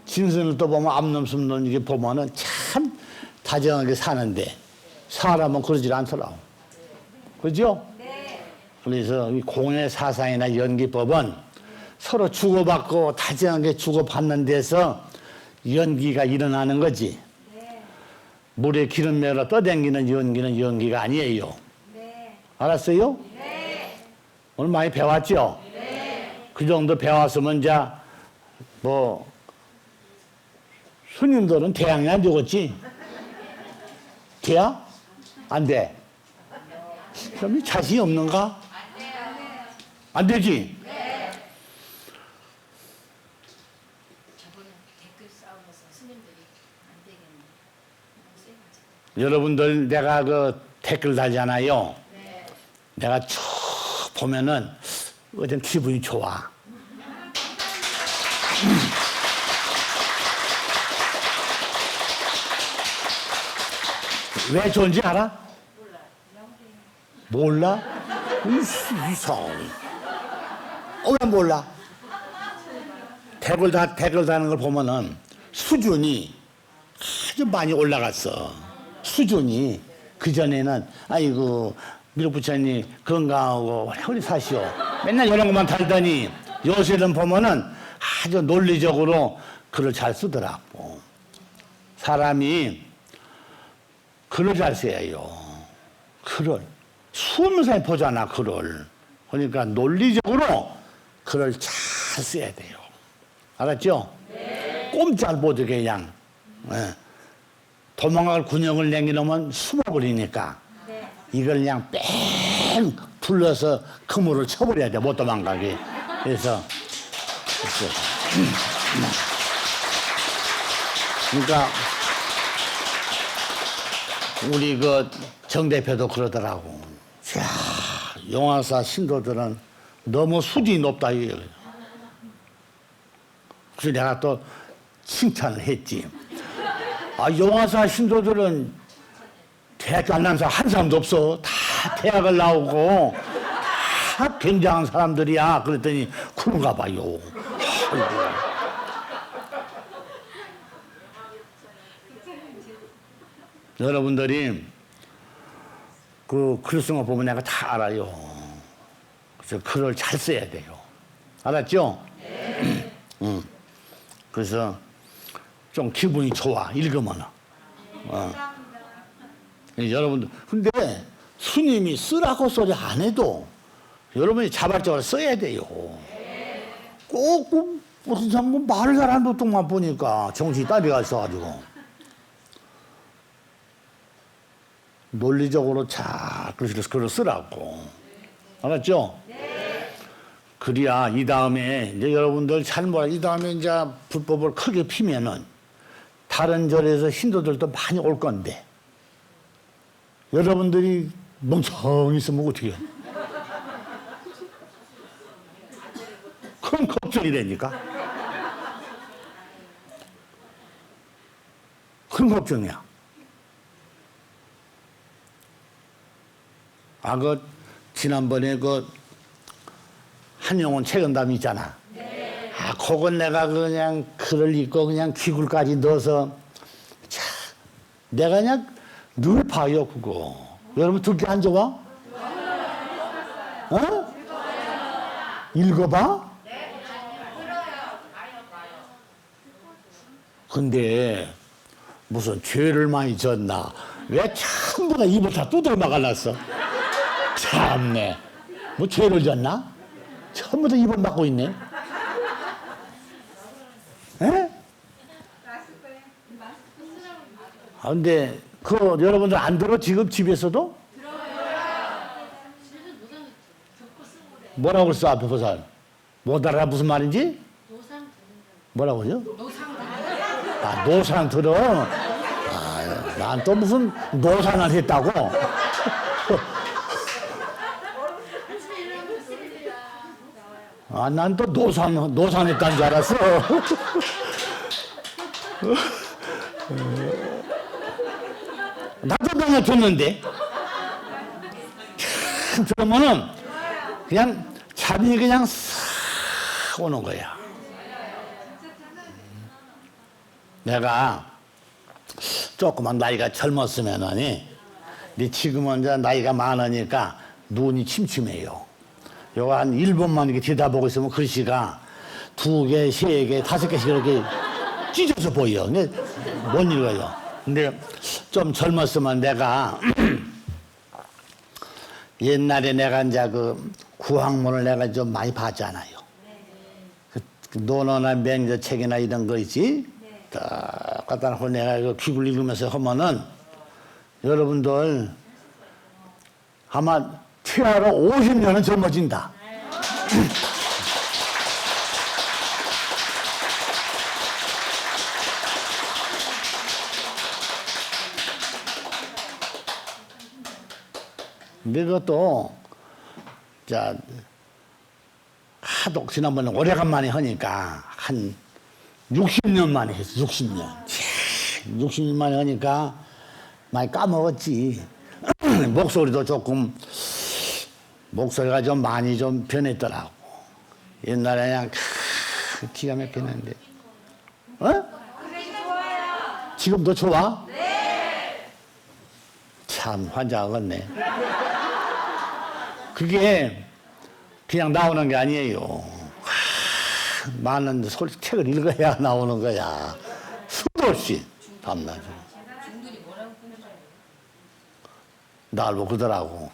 진선을 또 보면 앞놈 숨놈 이게 보면은 참 다정하게 사는데 사람은 그러질 않더라고. 그죠? 그래서 이 공의 사상이나 연기법은 서로 주고받고 다정하게 주고받는 데서 연기가 일어나는 거지. 물에 기름 매러 떠댕기는 연기는 연기가 아니에요. 알았어요? 오늘 많이 배웠죠? 그 정도 배웠으면 이제 뭐 스님들은 대학이 안 되겠지? 돼야? 안 돼? 그럼 자신이 없는가? 안 되지? 여러분들 내가 그 댓글 달잖아요. 내가 쭉 보면은 어떤 기분이 좋아. 왜 좋은지 알아? 몰라? 이상해. 왜 몰라? 댓글 다는 걸 보면은 수준이 아주 많이 올라갔어. 수준이. 그전에는, 아이고, 밀부처님 건강하고 오래 사시오. 맨날 이런 것만 달더니 요새는 보면은 아주 논리적으로 글을 잘 쓰더라고. 사람이 글을 잘 써야 해요. 글을. 수없는 사람이 보잖아, 글을. 그러니까 논리적으로 글을 잘 써야 돼요. 알았죠? 네. 꼼짝 못하게 그냥. 예. 도망갈 군형을 남겨놓으면 숨어버리니까 네. 이걸 그냥 뺑 둘러서 그물을 쳐버려야 돼, 못 도망가게. 그래서 그러니까 우리 그 정 대표도 그러더라고. 야, 용화사 신도들은 너무 수준이 높다 이거예요. 그래서 내가 또 칭찬을 했지. 아, 용화사 신도들은 대학교 안 나온 사람 한 사람도 없어. 다 대학을 나오고 다 굉장한 사람들이야. 그랬더니 그런가 봐요. 아이고. 여러분들이 그 글 쓴 거 보면 내가 다 알아요. 그래서 글을 잘 써야 돼요. 알았죠? 네. 그래서 좀 기분이 좋아, 읽으면. 여러분들, 근데 스님이 쓰라고 소리 안 해도 여러분이 자발적으로 써야 돼요. 꼭 무슨 사람 말을 잘하는 도통만 보니까 정신이 따라가 있어가지고. 논리적으로 잘 글을 쓰라고. 알았죠? 네. 그래야 이 다음에 이제 여러분들 잘 몰라. 이 다음에 이제 불법을 크게 피면은 다른 절에서 신도들도 많이 올 건데 여러분들이 멍청히 있으면 어떻게 해? 그럼 걱정이 되니까. 그런 걱정이야. 아, 지난번에 한영원 책은담 있잖아. 네. 아, 그건 내가 그냥 글을 읽고 그냥 귀굴까지 넣어서, 참, 내가 그냥 늘 봐요, 그거. 여러분 듣기 안 좋아? 어? 읽어봐? 근데 무슨 죄를 많이 졌나? 왜 전부 다 입을 다 두드려 막아놨어? 참네. 뭐 죄를 졌나? 전부 다 입을 막고 있네. 에? 아, 근데 여러분들 안 들어? 지금 집에서도? 뭐라고 써 앞에 보사? 못 알아 무슨 말인지? 뭐라고요? 아, 노상 들어? 아, 난 또 무슨 노상을 했다고? 아, 난 또 노상했다는 줄 알았어. 나도 그냥 듣는데. 그러면은 그냥 잠이 그냥 싹 오는 거야. 내가 조금만 나이가 젊었으면은, 근데 지금은 이제 나이가 많으니까 눈이 침침해요. 요거 한 1분만 이렇게 들여다보고 있으면 글씨가 2개, 3개, 5개씩 이렇게 찢어서 보여. 근데 못 읽어요. 근데 좀 젊었으면 내가 옛날에 내가 이제 구학문을 내가 좀 많이 봤잖아요. 논어나 맹자책이나 이런 거 있지? 딱 갖다 놓고 내가 귀를 읽으면서 하면은 여러분들 아마 최하로 50년은 젊어진다. 근데 그것도, 자, 하도 지난번에 오래간만에 하니까 한 60년 만에 했어, 60년. 60년 만에 하니까 많이 까먹었지. 목소리도 조금, 목소리가 좀 많이 좀 변했더라고. 옛날에 그냥 기가 막혔는데. 어? 지금도 좋아? 네. 참 환장하겠네. 그게 그냥 나오는 게 아니에요. 많은 책을 읽어야 나오는 거야. 수도 없이 밤낮. 날 보고 그러더라고.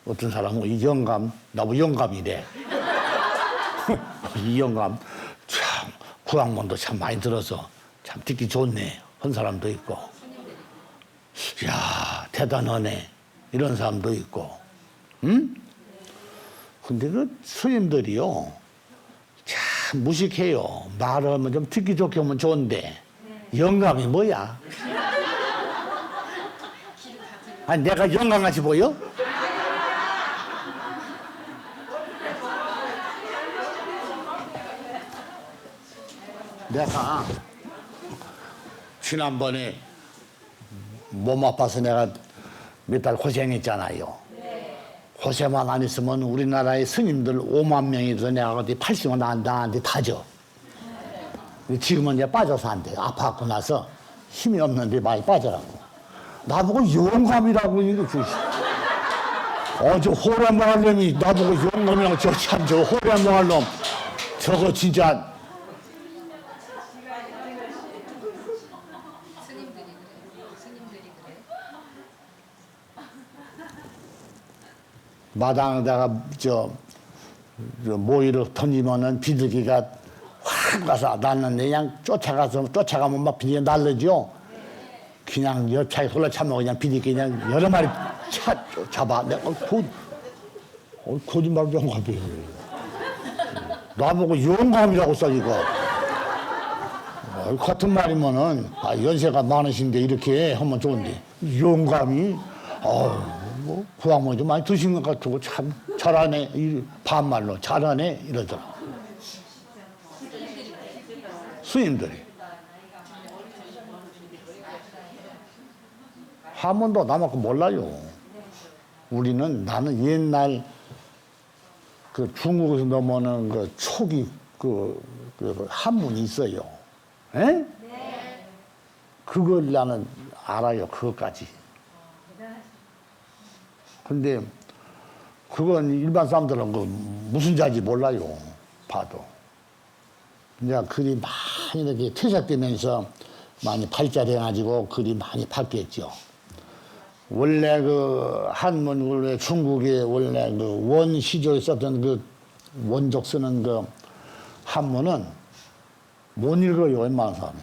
어떤 사람은 이 영감, 나보고 영감이래. 이 영감, 참, 구학문도 참 많이 들어서 참 듣기 좋네. 한 사람도 있고. 야 대단하네. 이런 사람도 있고. 응? 근데 그 스님들이요. 참 무식해요. 말하면 좀 듣기 좋게 하면 좋은데. 영감이 뭐야? 아니, 내가 영감같이 보여? 내가 지난번에 몸 아파서 내가 몇 달 고생했잖아요. 고생만 안 했으면 우리나라의 스님들 5만 명이 더 내가 어디 80만 나한테 다져. 지금은 이제 빠져서 안 돼. 아파갖고 나서 힘이 없는데 많이 빠져라고. 나보고 영감이라고 이거 저 호래망할 놈이 나보고 영감이라고 저 호래망할 놈 저거 진짜 마당에다가 모이를 던지면은 비둘기가 확 가서 났는데 그냥 쫓아가면 막 비둘기가 날르죠. 그냥 옆차에 홀라차면 그냥 비둘기 그냥 여러 마리 잡아. 내가 거짓말 영감이에요. 나보고 영감이라고 써 이거. 같은 말이면은 연세가 많으신데 이렇게 하면 좋은데 영감이 뭐 구황문 좀 많이 드신 것 같고 참 잘하네. 반말로 잘하네 이러더라. 스님들이 한 번도 나만큼 몰라요. 나는 옛날 그 중국에서 넘어오는 그 초기 그 한문이 있어요. 에? 네. 그걸 나는 알아요. 그것까지. 근데 그건 일반 사람들은 무슨 자인지 몰라요. 봐도. 내가 글이 많이 이렇게 퇴색되면서 많이 발달해가지고 글이 많이 바뀌었죠. 원래 한문, 원래 중국의 원래 원 시조에 썼던 원족 쓰는 한문은 못 읽어요, 웬만한 사람이.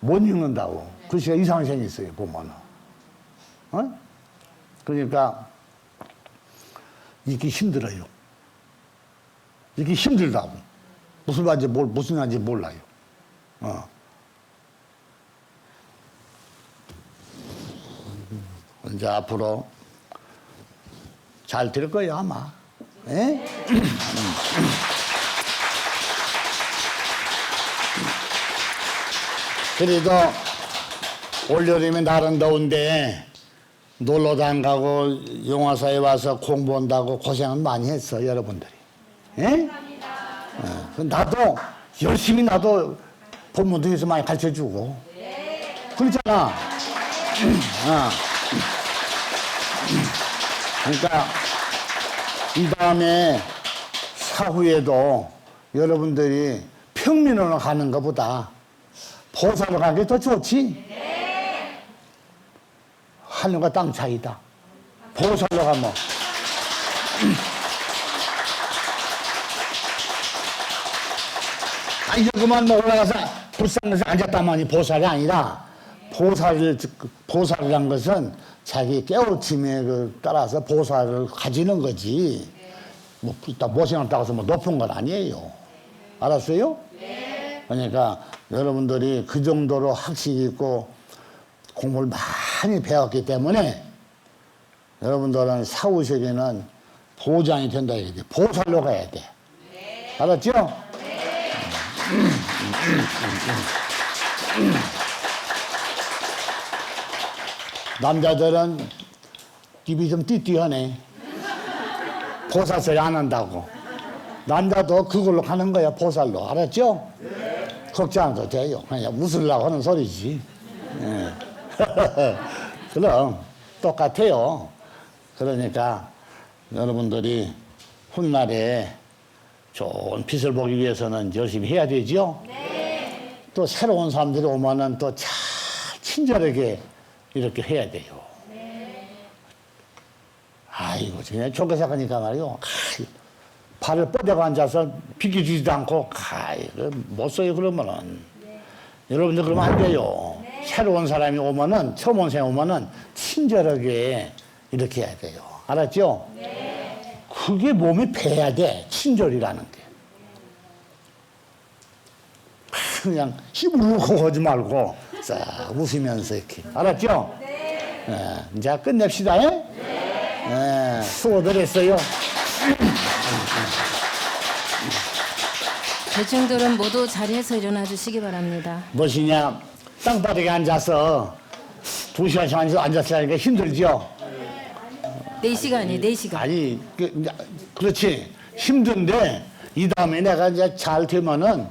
못 읽는다고. 글씨가 이상하게 생겼어요, 보면은. 어? 그러니까 읽기 힘들어요. 읽기 힘들다고. 무슨 말인지 몰라요. 이제 앞으로 잘 될 거예요, 아마. 예? 그래도 올여름에 날은 더운데 놀러도 안 가고 영화사에 와서 공부한다고 고생은 많이 했어, 여러분들이. 예? 나도 열심히 본문도 해서 많이 가르쳐주고. 그렇잖아. 그러니까 이 다음에 사후에도 여러분들이 평민으로 가는 것보다 보살로 가는 게 더 좋지? 하늘과 땅 차이다. 보살로 가면 여기만 올라가서 불쌍해서 앉았다만이 보살이 아니라 보살이란 것은 자기 깨우침에 따라서 보살을 가지는 거지. 뭐 일단 모생을 따라서 높은 건 아니에요. 알았어요? 그러니까 여러분들이 그 정도로 학식이 있고 공부를 많이 배웠기 때문에 여러분들은 사후세계는 보장이 된다 이게 돼. 보살로 가야 돼. 알았죠? 남자들은 입이 좀 띠띠하네. 보살소리 안 한다고. 남자도 그걸로 가는 거야, 보살로. 알았죠? 걱정 안 해도 돼요. 그냥 웃으려고 하는 소리지. 예. 그럼 똑같아요. 그러니까 여러분들이 훗날에 좋은 빛을 보기 위해서는 열심히 해야 되죠? 또 새로운 사람들이 오면은 또 잘 친절하게 이렇게 해야 돼요. 아이고, 그냥 좋게 생각하니까 말이요. 발을 뻗어가 앉아서 비켜주지도 않고, 못 써요, 그러면은. 여러분들 그러면 안 돼요. 새로운 사람이 오면은, 처음 온 사람이 오면은, 친절하게 이렇게 해야 돼요. 알았죠? 그게 몸이 배야 돼, 친절이라는 게. 그냥 힘을 놓고 하지 말고, 싹 웃으면서 이렇게. 알았죠? 이제 끝냅시다. 수고들 했어요. 대중들은 모두 자리에서 일어나 주시기 바랍니다. 무엇이냐, 땅바닥에 앉아서 2시간씩 앉아서 하니까 힘들죠? 4시간이에요, 4시간. 아니, 그렇지. 힘든데, 이 다음에 내가 이제 잘 되면은,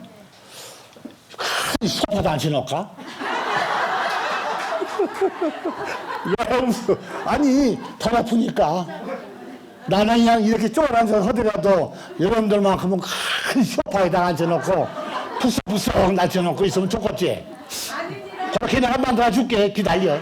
큰 소파도 앉혀놓을까? 왜 웃어? 아니, 더 아프니까. 나는 그냥 이렇게 쪼그라앉아서 하더라도 여러분들만큼은 큰 소파에다 앉혀놓고 푸석푸석 앉혀놓고 있으면 좋겠지? 그렇게 내가 만들어줄게. 기다려.